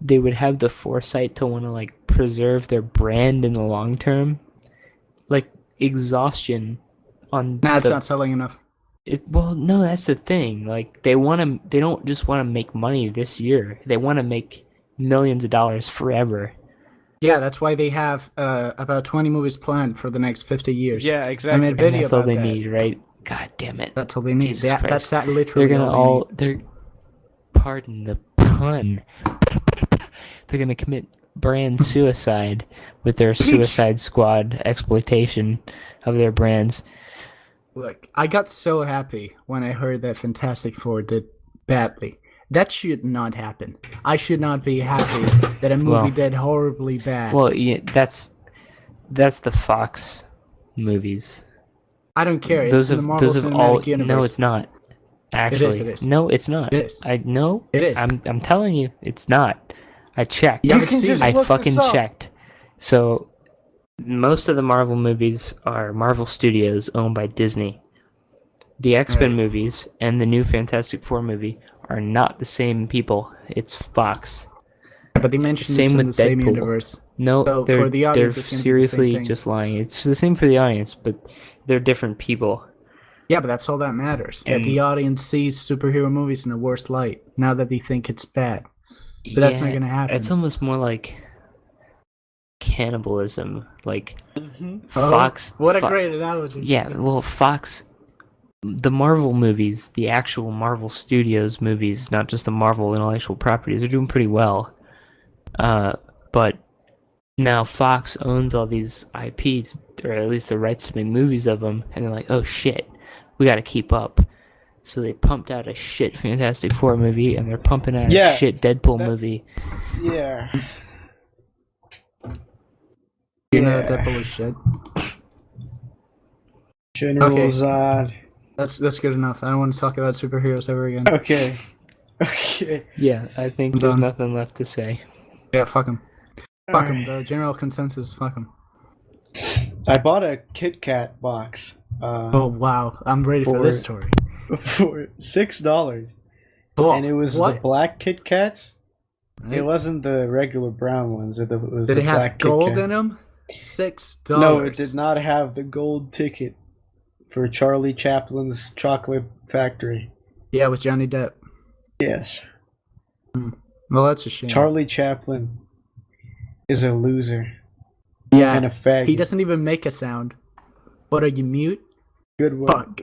they would have the foresight to want to like preserve their brand in the long term? Like exhaustion on Nah, it's the not selling enough. Well, no, that's the thing. Like they don't just want to make money this year. They want to make millions of dollars forever. Yeah, that's why they have about 20 movies planned for the next 50 years. Yeah, I exactly. made a video And that's all about they that. need, right? God damn it. That's all they need. Jesus That's Christ. that literally They're gonna all they're pardon the pun. They're gonna commit brand suicide with their Suicide Squad exploitation of their brands. they need. Look, I got so happy when I heard that Fantastic Four did badly. That should not happen. I should not be happy that a movie Well- did horribly bad. Well, yeah, that's the Fox movies. I don't care. It's Those in the have Marvel those have Cinematic all. Universe. No, it's not. Actually, it is. no, it's not. It is. I no. It is. I'm telling you, it's not. I checked. You haven't seen it. I look fucking this up. checked. So, most of the Marvel movies are Marvel Studios owned by Disney. The X-Men movies and the new Fantastic Four movie are not the same people. It's Fox. But they mentioned Same it's in with the same Deadpool. universe. No, So, they're for the audience, it's gonna be the seriously same thing. just lying. It's the same for the audience, but they're different people. Yeah, but that's all that matters. That And- the audience sees superhero movies in a worse light now that they think it's bad. But that's not gonna happen. It's almost more like cannibalism. Like Mhm. Fox. Oh, what a Fo- great analogy. Yeah, well, Fox, the Marvel movies, the actual Marvel Studios movies, not just the Marvel intellectual properties, are doing pretty well. But now Fox owns all these IPs, or at least the rights to make movies of them, and they're like, oh shit, we gotta keep up. So they pumped out a shit Fantastic Four movie, and they're pumping out Yeah, a shit Deadpool that- movie. Yeah. You know that Deadpool is shit. General Okay. Zod. That's good enough. I don't want to talk about superheroes ever again. Okay. Okay. Yeah, I think I'm there's done. nothing left to say. Yeah, fuck him. Fuck him. Alright. The general consensus, fuck him. I bought a Kit Kat box. Oh, wow. I'm ready for this story. For $6, Oh, and it was what? the black Kit Kats. Right. It wasn't the regular brown ones. It was Did the it have black gold Kit Kat. in them? $6. No, it did not have the gold ticket for Charlie Chaplin's Chocolate Factory. Yeah, with Johnny Depp. Yes, Well, that's a shame. Charlie Chaplin is a loser yeah, and a faggot. he doesn't even make a sound. What, are you mute? Good one. Fuck.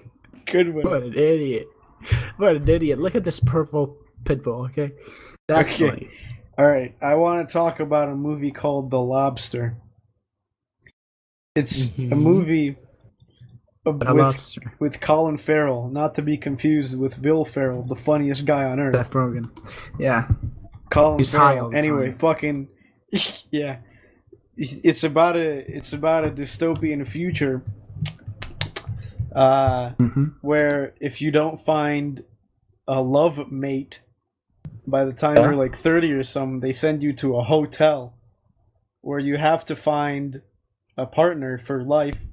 Good one. What an idiot. What an idiot. Look at this purple pit bull, okay? That's Okay. funny. All right, I want to talk about a movie called The Lobster. It's a Mhm. movie A lobster. with Colin Farrell, not to be confused with Will Ferrell, the funniest guy on earth. Seth Rogen. Yeah. Colin He's high Farrell. all the Anyway, time. fucking yeah. It's about a dystopian future Mm-hmm. where if you don't find a love mate by the time Yeah. you're like 30 or something, they send you to a hotel where you have to find a partner for life,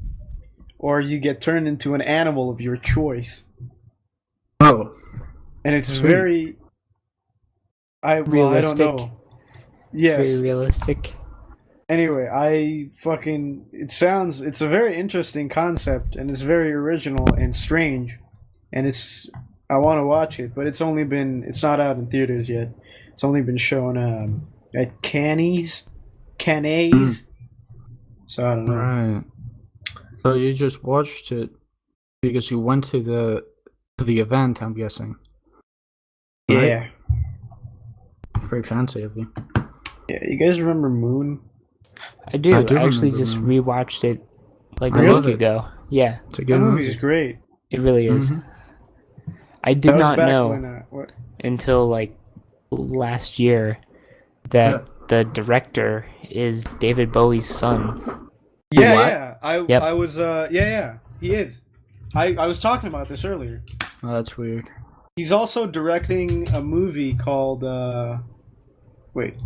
or you get turned into an animal of your choice. Oh. And it's Sweet. very I don't Realistic. know. Yes. It's very realistic. Anyway, it's a very interesting concept, and it's very original and strange, and I want to watch it, but it's not out in theaters yet. It's only been shown at Cannes. So I don't know. Right. So you just watched it because you went to the event, I'm guessing. Right? Yeah. Very fancy of you. Yeah, you guys remember Moon? I do. I do I actually remember just them. rewatched it like I a love week it. ago. Yeah, It's a That good movie's movie. great. it really is. Mhm. I did That was not back know when, what? until like last year that the director is David Bowie's son. Yeah, What? yeah. Yep. I was yeah, he is. I was talking about this earlier. Oh, that's weird. He's also directing a movie called wait,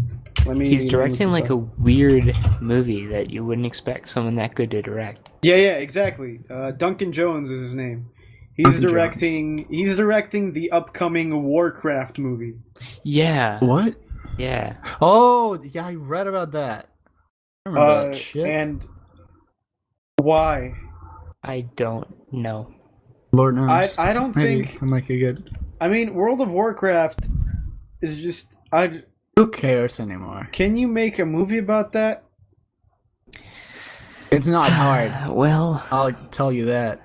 let me He's look directing this like up. a weird movie that you wouldn't expect someone that good to direct. Yeah, exactly. Duncan Jones is his name. He's Duncan directing the upcoming Warcraft movie. Yeah, What? yeah. Oh, yeah, I read about that. I remember that shit. And why? I don't know. Lord knows. I don't Maybe think. it might be good. I mean, World of Warcraft is just. Who cares anymore? Can you make a movie about that? It's not hard. Well, I'll tell you that.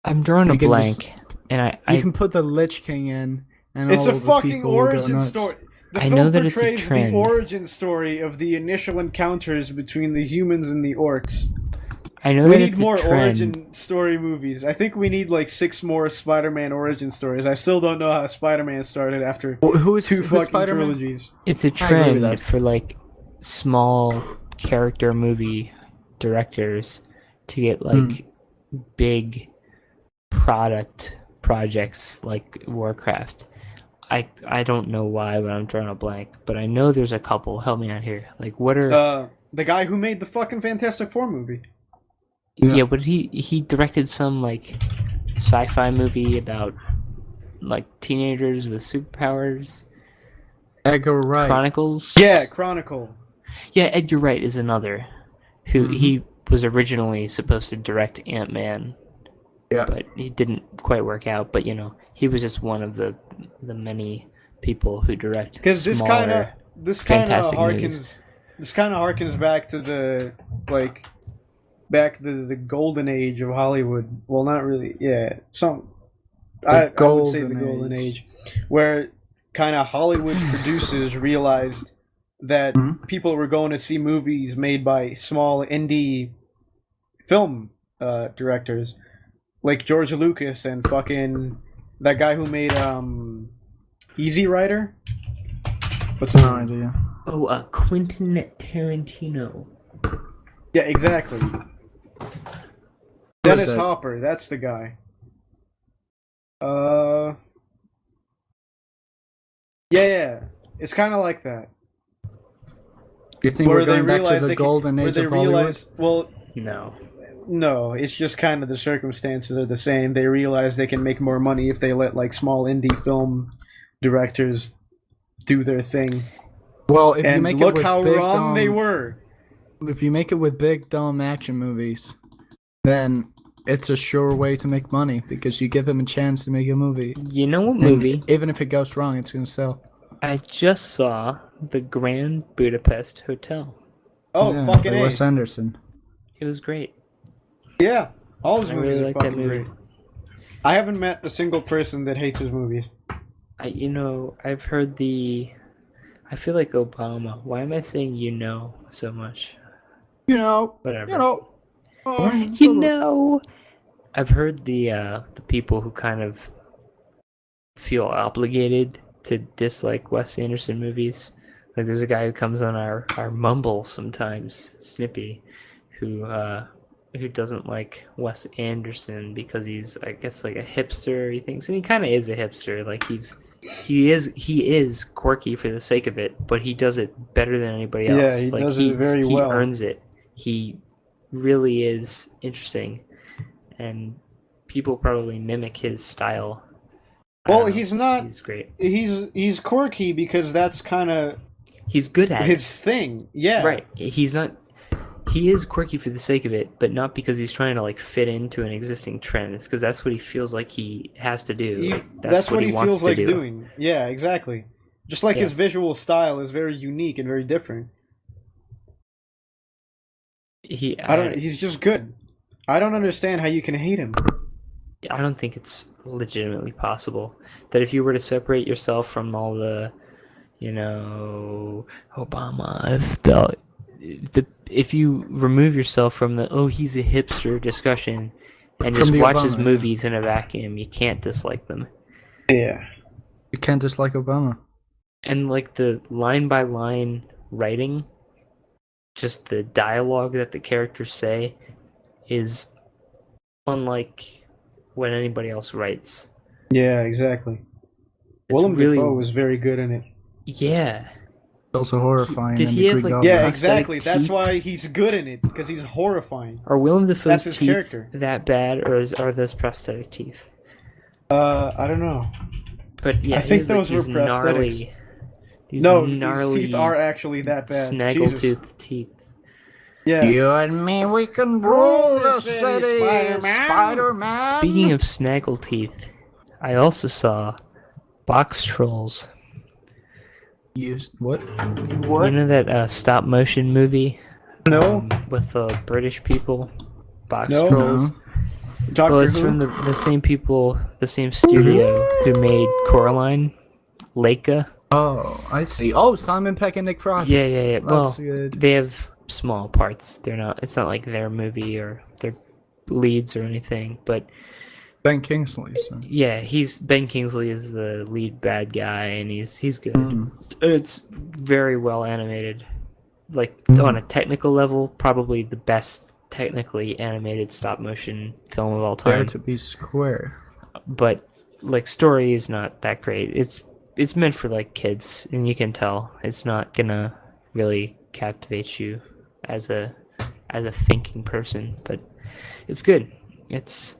I'm drawing a You can blank, and You can put the Lich King in, and It's all a of the fucking people will go origin nuts. story. The I film know that it's a portrays the trend. origin story of the initial encounters between the humans and the orcs. I know We that need it's more a trend. origin story movies. I think we need like 6 more Spider-Man origin stories. I still don't know how Spider-Man started after Who's 2 fucking Spider-Man? trilogies. It's a agree with trend that. for like small character movie directors to get like big product projects like Warcraft. I don't know why, but I'm drawing a blank. But I know there's a couple. Help me out here. Like, what are? The guy who made the fucking Fantastic Four movie. Yeah, but he directed some like sci-fi movie about like teenagers with superpowers. Edgar Wright. Chronicles. Yeah, Chronicle. Yeah, Edgar Wright is another. Who he was originally supposed to direct Ant-Man. Yeah. But he didn't quite work out. But you know, he was just one of the many people who direct. Because this kind of fantastic movies. harkens back to the the golden age of Hollywood. Well, not really. Yeah, I would say the golden age, where kind of Hollywood producers realized that people were going to see movies made by small indie film directors, like George Lucas and fucking that guy who made Easy Rider. What's his No name? idea. Oh, Quentin Tarantino. Yeah, exactly. Dennis Hopper, that's the guy. Yeah, it's kind of like that. You think Where we're going they back realize to the golden age of Hollywood? No, it's just kind of the circumstances are the same. They realize they can make more money if they let like small indie film directors do their thing. Well, if you And make it look with how big, wrong they dumb- were. If you make it with big, dumb action movies, then it's a sure way to make money because you give them a chance to make a movie. You know what And movie? even if it goes wrong, it's gonna sell. I just saw the Grand Budapest Hotel. Oh, Yeah, fucking by A. Wes Anderson. It was great. Yeah, all his I movies really are like that fucking movie. great. I haven't met a single person that hates his movies. I've heard I feel like Obama. Why am I saying so much? Whatever. I've heard the people who kind of feel obligated to dislike Wes Anderson movies. Like there's a guy who comes on our Mumble sometimes, Snippy, who doesn't like Wes Anderson because he's, I guess, like a hipster. He thinks, and he kind of is a hipster. Like he is quirky for the sake of it, but he does it better than anybody else. Yeah, he like, does it very well. He earns it. He really is interesting, and people probably mimic his style. Well, he's not. He's great. He's quirky because that's kind of He's good at his thing. Yeah. Right. He's not. He is quirky for the sake of it, but not because he's trying to like fit into an existing trend. It's because that's what he feels like he has to do. That's what he wants feels like to do. doing. Yeah, exactly. Just like his visual style is very unique and very different. He's just good. I don't understand how you can hate him. I don't think it's legitimately possible that if you were to separate yourself from all the, Obama, if you remove yourself from the he's a hipster discussion and just watch his movies in a vacuum, you can't dislike them. Yeah. You can't dislike Obama. And like the line by line writing, just the dialogue that the characters say is unlike what anybody else writes. Yeah, exactly. It's Willem really- Dafoe was very good in it. Yeah. Also horrifying. Did and he the have, Greek like, goblin. Yeah, prosthetic exactly. That's teeth? why he's good in it, because he's horrifying. Are Willem Dafoe's That's his teeth character. that bad, or are those prosthetic teeth? I don't know. But yeah, I think he has, those like, were these gnarly, prosthetics. these No, gnarly his teeth are actually that bad. Jesus. snaggletooth teeth. Yeah. You and me, we can rule the City, city, Spider-Man. Spider-Man. Speaking of Snaggleteeth, I also saw Box Trolls. What? You know that stop motion movie No. with the British people? Box No. Trolls. Doctor Well, it's Who? from the same people, the same studio who made Coraline, Leica. Oh, I see. Oh, Simon Peck and Nick Frost. Yeah. Well, That's good. they have small parts. They're not. It's not like their movie or their leads or anything. But Ben Kingsley. So. yeah, Ben Kingsley is the lead bad guy, and he's good. Mm. It's very well animated. Like on a technical level, probably the best technically animated stop motion film of all Fair time. to be square. But like story is not that great. It's meant for like kids, and you can tell it's not gonna really captivate you as a thinking person. But it's good. It's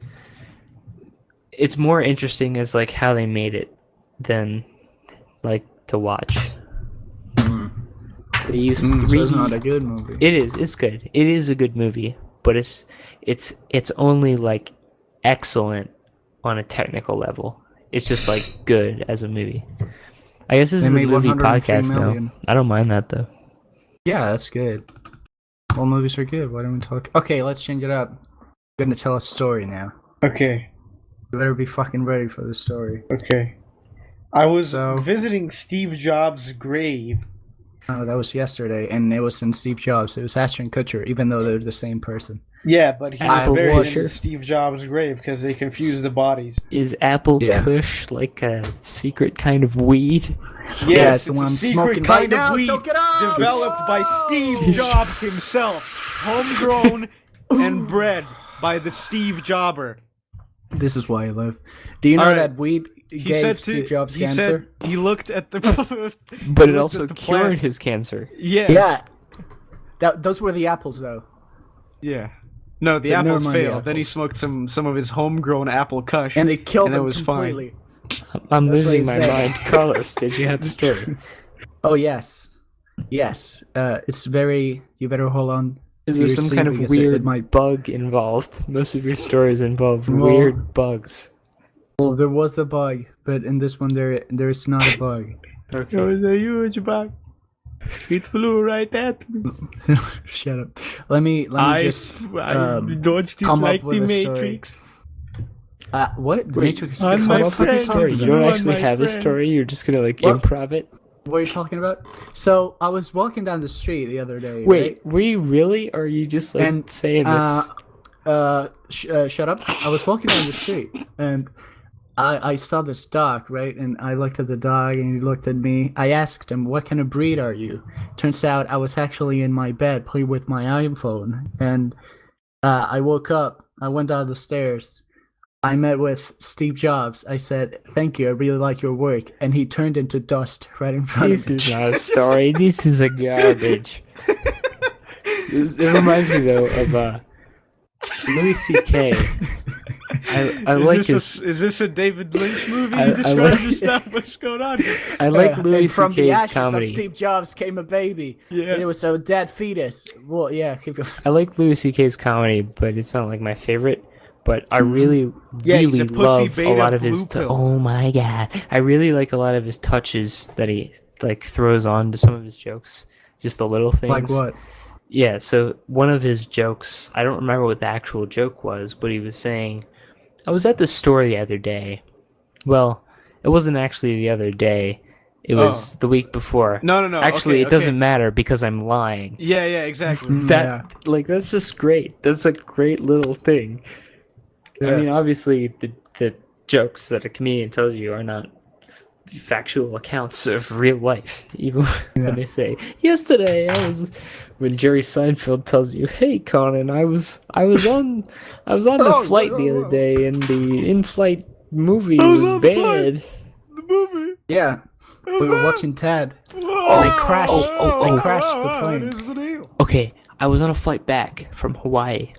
more interesting as like how they made it than like to watch. They use So 3D. it's not a good movie. It is. It's good. It is a good movie, but it's only like excellent on a technical level. It's just like good as a movie. I guess this They is a made movie 103 podcast million. now. I don't mind that though. Yeah, that's good. All movies are good. Why don't we talk? Okay, let's change it up. I'm gonna tell a story now. Okay. You better be fucking ready for the story. Okay. I was So- visiting Steve Jobs' grave. Oh, that was yesterday, and it was in Steve Jobs. It was Ashton Kutcher, even though they're the same person. Yeah, but he was Apple buried Kutcher. in Steve Jobs' grave because they confused the bodies. Is Apple Yeah. Kush like a secret kind of weed? Yeah, Yes, it's the it's one a I'm secret smoking kind right now. of weed Choke it out! developed by Steve Jobs himself, homegrown and bred by the Steve Jobber. This is why I live. Do you know All right. that weed He gave said Steve Jobs he cancer? said he looked at the But he it looked also at the cured plant. his cancer. Yes. Yeah. Those were the apples, though. Yeah. No, the But never apples mind the failed. Then he apples. smoked some of his homegrown apple kush. And it killed And it them was fine. completely. I'm That's losing what my he said. mind. Carlos, did you have a story? Oh, yes. Yes. It's very... You better hold on. Is to there your some seat kind of because it weird might... bug involved? Most of your stories involve Well- weird bugs. Well, there was the bug, but in this one there is not a bug. It was a huge bug. It flew right at me. Shut up. Let me just I dodged it come like up with the a story. Matrix. What? The Wait, Matrix? I'm Come my up with a friend. story. You don't You are actually my have a friend. story. You're just gonna like What? improv it. What are you talking about? So I was walking down the street the other day. Wait, were you really? Or are you just like And, saying this? Shut up. I was walking down the street and I saw this dog, right? And I looked at the dog and he looked at me. I asked him, "What kind of breed are you?" Turns out I was actually in my bed playing with my iPhone. And I woke up. I went down the stairs. I met with Steve Jobs. I said, "Thank you. I really like your work." And he turned into dust right in front This of me. is not a story. This is a garbage. It reminds me though of Louis C.K. I like his. Is this a David Lynch movie? I You described like- your stuff. What's going on here? I like And Louis from the C.K.'s ashes of comedy. Steve Jobs came a baby. Yeah. And it was a dead fetus. Well, yeah, keep going. I like Louis C.K.'s comedy, but it's not like my favorite. But I really, Yeah, he's really a pussy love a beta lot of his. blue pill. Oh my god! I really like a lot of his touches that he like throws on to some of his jokes. Just the little things. Like what? Yeah. So one of his jokes, I don't remember what the actual joke was, but he was saying, "I was at the store the other day." Well, it wasn't actually the other day. It was the week before. No. Actually, okay, it doesn't matter because I'm lying. Yeah, exactly. That like that's just great. That's a great little thing. I Yeah. mean, obviously, the jokes that a comedian tells you are not factual accounts of real life. Even when they say, "Yesterday I was," when Jerry Seinfeld tells you, "Hey, Conan, I was on the flight the other day, and the in-flight movie was was on the flight. bad." The movie. Yeah. We were watching Ted. They crashed. They crashed the plane. What is the deal? Okay, I was on a flight back from Hawaii.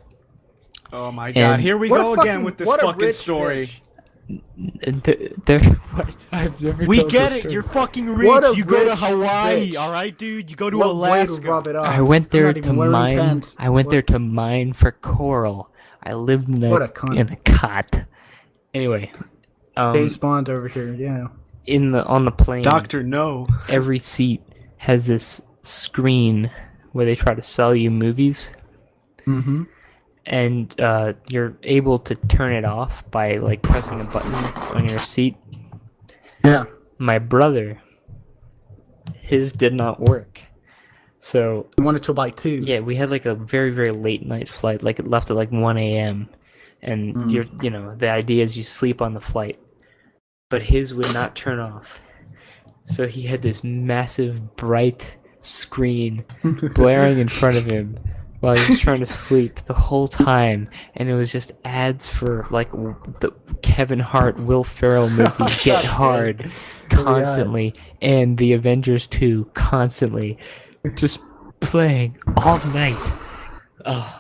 Oh my god! And- Here we What a go fucking- again with this what a fucking rich story. bitch. What? I've never We told get this it. story. You're fucking What rich. a You go to rich Hawaii, bitch. all right, dude. You go to What way to Alaska. rub it off? I went I'm there not to even wearing mine. pants. I went there to mine for coral. I lived in What a cunt. in a cot. Anyway, James Bond over here, yeah. on the plane, Doctor, no. every seat has this screen where they try to sell you movies, Mm-hmm. and you're able to turn it off by like pressing a button on your seat. Yeah. My brother, his did not work, so I wanted to buy two. yeah, we had like a very very late night flight. Like it left at like 1 a.m. and the idea is you sleep on the flight, but his would not turn off. So he had this massive bright screen blaring in front of him while he was trying to sleep the whole time, and it was just ads for like the Kevin Hart, Will Ferrell movie Get Hard constantly, and the Avengers 2 constantly, just playing all night. Oh.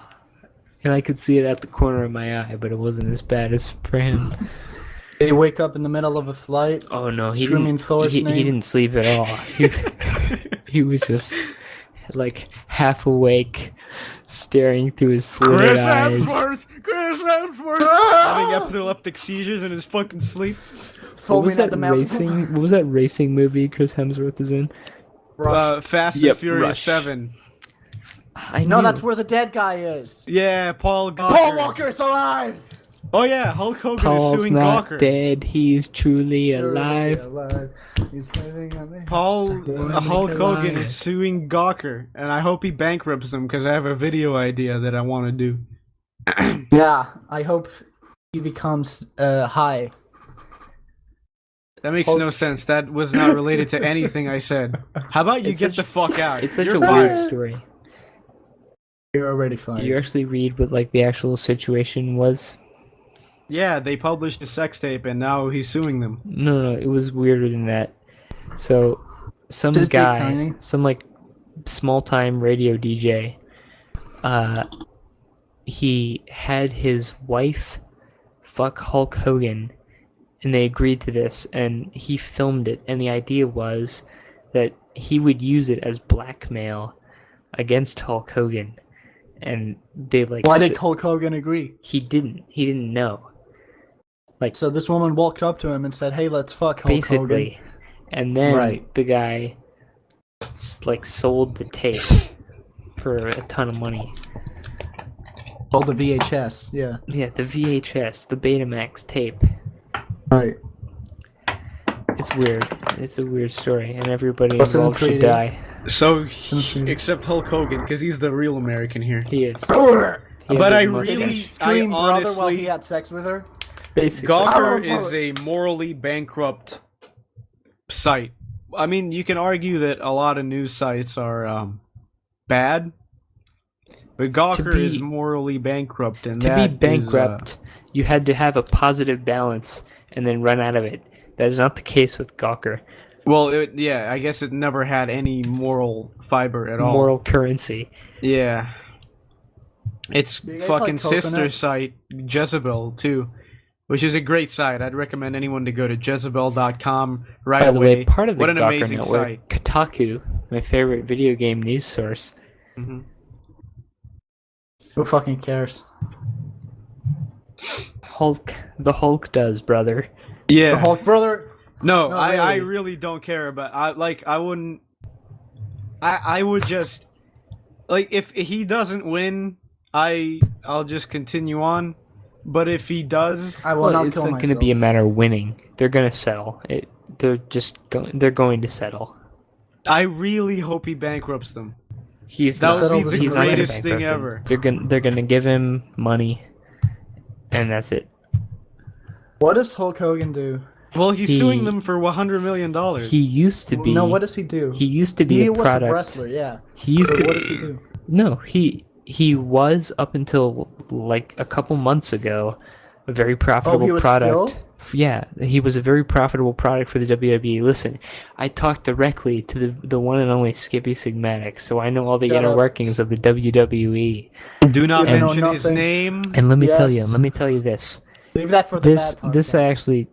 And I could see it at the corner of my eye, but it wasn't as bad as for him. Did he wake up in the middle of a flight? Oh no, he Screaming didn't. Thor's He name? didn't sleep at all. He was just like half awake, staring through his slitted eyes. Chris Hemsworth, having epileptic seizures in his fucking sleep. What Foaming was at that the mouth. racing? What was that racing movie Chris Hemsworth was in? Fast Yep, and Furious Rush. 7. I No, knew. that's where the dead guy is. Yeah, Paul Gawker. Paul Walker's alive! Oh yeah, Hulk Hogan Paul's is suing not Gawker. dead. He's truly alive. He's living on the Hulk Hogan alive. is suing Gawker, and I hope he bankrupts them because I have a video idea that I want to do. Yeah, I hope he becomes high. That makes Hulk- no sense. That was not related to anything I said. How about you It's get such- the fuck out? It's such You're a fired. weird story. You're already fine. Did you actually read what like the actual situation was? Yeah, they published a sex tape, and now he's suing them. No, it was weirder than that. So, some Is this dick guy, tiny? some like small-time radio DJ, he had his wife fuck Hulk Hogan, and they agreed to this, and he filmed it, and the idea was that he would use it as blackmail against Hulk Hogan, and they like. Why did Hulk Hogan agree? He didn't know. So this woman walked up to him and said, "Hey, let's fuck Hulk Basically, Hogan." and then Right. the guy sold the tape for a ton of money. Hold the VHS, yeah. Yeah, the VHS, the Betamax tape. Right. It's weird. It's a weird story, and everybody What's in involved should 3D? die. So, Mhm. except Hulk Hogan, because he's the real American here. He is. He has But a I mustache. really- Did he scream I brother while honestly- he had sex with her? Basically. Gawker Oh, is a morally bankrupt site. I mean, you can argue that a lot of news sites are bad, but Gawker be- is morally bankrupt, and To be that is, bankrupt, you had to have a positive balance and then run out of it. That is not the case with Gawker. yeah, I guess it never had any moral fiber at all. Moral currency. Yeah. Its Do you guys fucking like sister coconut? site, Jezebel, too, which is a great site. I'd recommend anyone to go to Jezebel.com right By the away. way, part of the what an Gawker amazing network, site. Kotaku, my favorite video game news source. hmm Who fucking cares? The Hulk does, brother. Yeah. The Hulk brother? No, No, I really. really don't care about. I wouldn't. I would just like if he doesn't win, I'll just continue on. But if he does, I will Well, not it's kill not myself. going to be a matter of winning. They're going to settle. They're going to settle. I really hope he bankrupts them. He's That not, would be the he's not gonna greatest thing bankrupt ever. them. They're gonna give him money, and that's it. What does Hulk Hogan do? Well, he's He- suing them for $100 million. He used to be. No, what does he do? He used to be He a was product. a wrestler, yeah. He used But to. what does he do? No, he was up until like a couple months ago a very profitable he was product. still? Yeah, he was a very profitable product for the WWE. Listen, I talked directly to the one and only Skippy Sigmatic, so I know all the Shut inner up. workings of the WWE. Do not You know mention his nothing. name. And let me tell Yes. you this. Leave that for the This bad this podcast. actually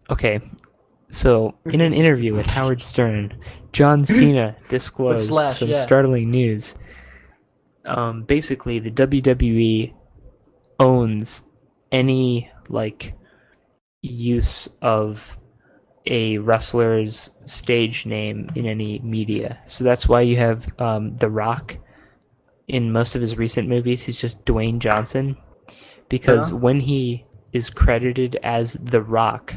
okay. So in an interview with Howard Stern, John Cena disclosed Slash, some yeah. startling news. Basically, the WWE owns any like use of a wrestler's stage name in any media. So that's why you have The Rock in most of his recent movies. He's just Dwayne Johnson, because when he is credited as The Rock,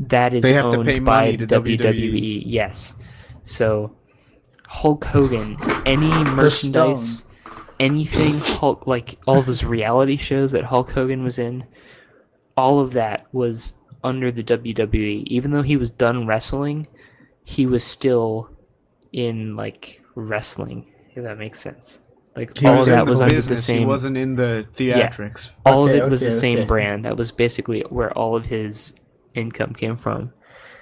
that is They have to owned pay by money to WWE. WWE. Yes. So Hulk Hogan, any merchandise, anything Hulk, like all those reality shows that Hulk Hogan was in, all of that was under the WWE. Even though he was done wrestling, he was still in like wrestling, if that makes sense. Like He all was of in that the was under the business. He same. wasn't in the theatrics. All Okay, of it was the okay, same okay. brand. That was basically where all of his income came from.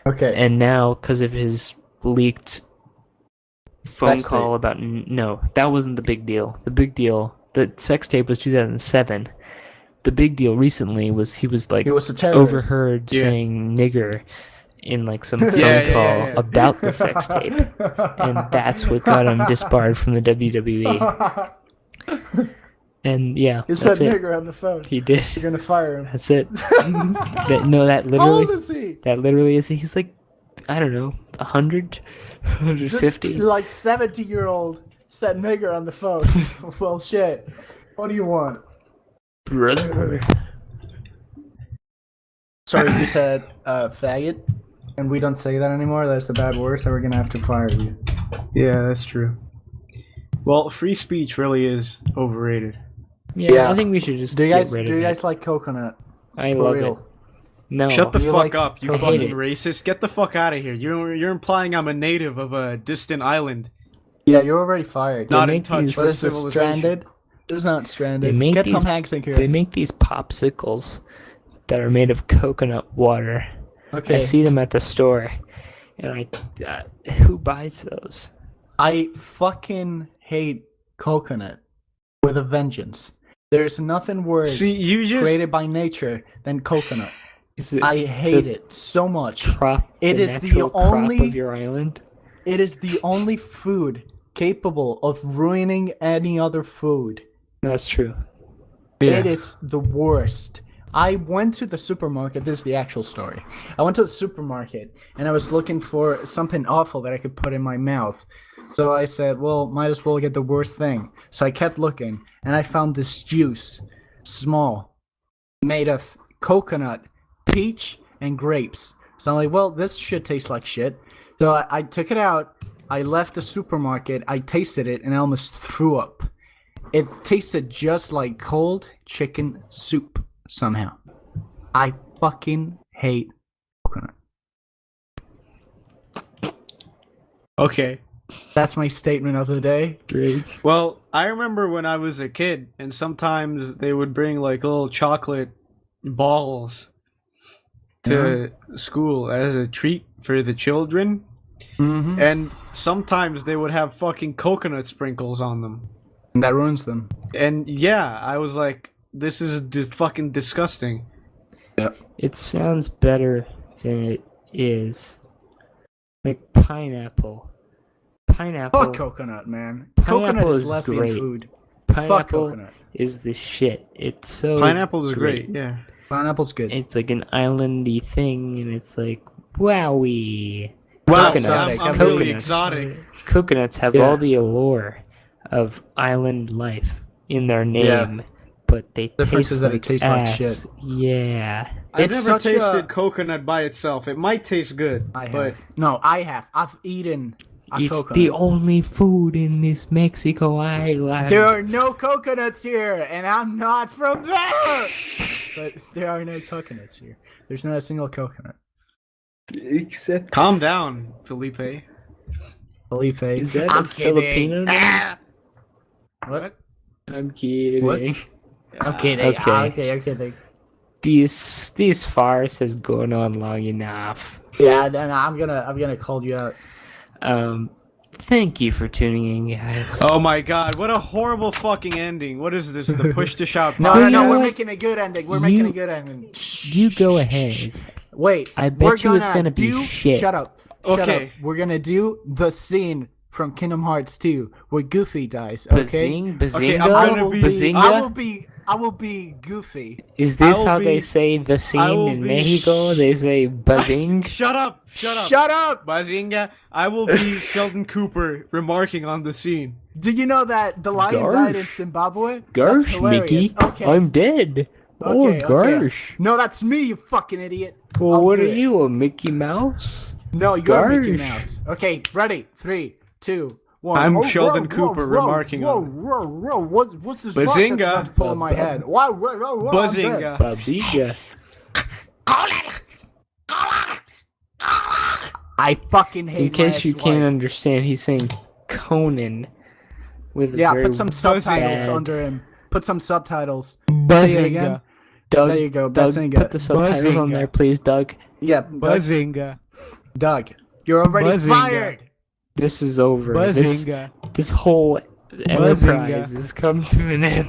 Okay. And now, because of his leaked phone Sex call tape. about no, that wasn't the big deal. The big deal, the sex tape was 2007. The big deal recently was he was like He was a terrorist. overheard Yeah. saying nigger in like some phone Yeah, call yeah. about the sex tape, and that's what got him disbarred from the WWE. And yeah, He that's said it. nigger on the phone. He did. You're gonna fire him. That's it. That How old literally. is he? That literally is. He's like, I don't know, 100, This 150. like 70-year-old said nigger on the phone. Well, shit. What do you want? Brother. Sorry, you said faggot, and we don't say that anymore. That's a bad word, so we're gonna have to fire you. Yeah, that's true. Well, free speech really is overrated. Yeah, Yeah. I think we should just Do you get guys rid do of you it. guys like coconut? I For love real. it. No. Shut the You fuck like up, you I hate fucking it. racist. Get the fuck out of here. You're implying I'm a native of a distant island. Yeah, you're already fired. Not make in touch these- What with is this, civilization. stranded? This is not stranded. They make Get these- Tom Hanks in here. They make these popsicles that are made of coconut water. Okay. I see them at the store, and who buys those? I fucking hate coconut with a vengeance. There's nothing worse See, you just created by nature than coconut. Is it I hate the it so much. crop? It the is the natural crop only- of your island. It is the only food capable of ruining any other food. That's true. yeah. It is the worst. I went to the supermarket. This is the actual story. I went to the supermarket and I was looking for something awful that I could put in my mouth. So I said, well, might as well get the worst thing. So I kept looking and I found this juice, small, made of coconut, peach, and grapes. So I'm like, well, this should taste like shit. So I took it out. I left the supermarket. I tasted it and I almost threw up. It tasted just like cold chicken soup somehow. I fucking hate coconut. Okay. That's my statement of the day. Great. Well, I remember when I was a kid, and sometimes they would bring like little chocolate balls to school as a treat for the children, Mm-hmm. and sometimes they would have fucking coconut sprinkles on them. And that ruins them. And yeah, I was like, this is fucking disgusting. It sounds better than it is. Like pineapple. Pineapple. Fuck coconut, man. Pineapple Coconut is is lesbian great. food. Fuck Pineapple coconut. is the shit. It's so Pineapple is great, yeah. Pineapple's good. It's like an islandy thing, and it's like wowie. Wow, Coconuts. so I'm really Coconuts. exotic. Coconuts have Yeah. all the allure of island life in their name, but they Difference taste is that it like tastes like ass. shit. Yeah. I've It's never such a- tasted coconut by itself. It might taste good, I have. but No, I have. I've eaten a It's coconut. the only food in this Mexico island. There are no coconuts here, and I'm not from there. But there are no coconuts here. There's not a single coconut. Except calm down, Felipe. Felipe. Is that I'm a Filipino kidding. name? What? I'm kidding. What? I'm kidding. Okay. Okay, I'm kidding. This farce has gone on long enough. Yeah, no, I'm gonna call you out. Thank you for tuning in, guys. Oh my god, what a horrible fucking ending. What is this? The push to shout No, Well, no, you no. know We're what? making a good ending. We're You- making a good ending. You go ahead. Wait. I bet we're you it's gonna be do- shit. Shut up. Shut Okay. up. We're gonna do the scene from Kingdom Hearts 2 where Goofy dies. Okay. Bazinga? Okay, I'm I gonna will be- Bazinga? I will be Goofy. Is this will how be- they say the I scene will in be- Mexico? They say bazing? Shut up! Shut up! Shut up! Bazinga, I will be Sheldon Cooper remarking on the scene. Did you know that the lion died in Garsh. Zimbabwe? That's Garsh, hilarious. Mickey. Okay. I'm dead. Oh, Okay, okay. gosh. No, that's me, you fucking idiot. Well, I'll what do are it. you, a Mickey Mouse? No, you're Mickey Garsh. Mouse. Okay, ready? 3, 2, 1. I'm Sheldon Cooper remarking on it. What's this rock Bazinga. that's about to fall on my head? Whoa, I'm dead. Buzzinga. Babiga. I fucking hate In case my you ex-wife. can't understand, he's saying Conan. With a Yeah, very put some subtitles bad- under him. Put some subtitles. Say it again. Doug, There you go, Doug, Bazinga. put the subtitles on Bazinga. there, please, Doug. Yeah, Buzzinga. Doug, you're already Buzzinga. fired. This is over. Buzzinga. This whole enterprise has come to an end.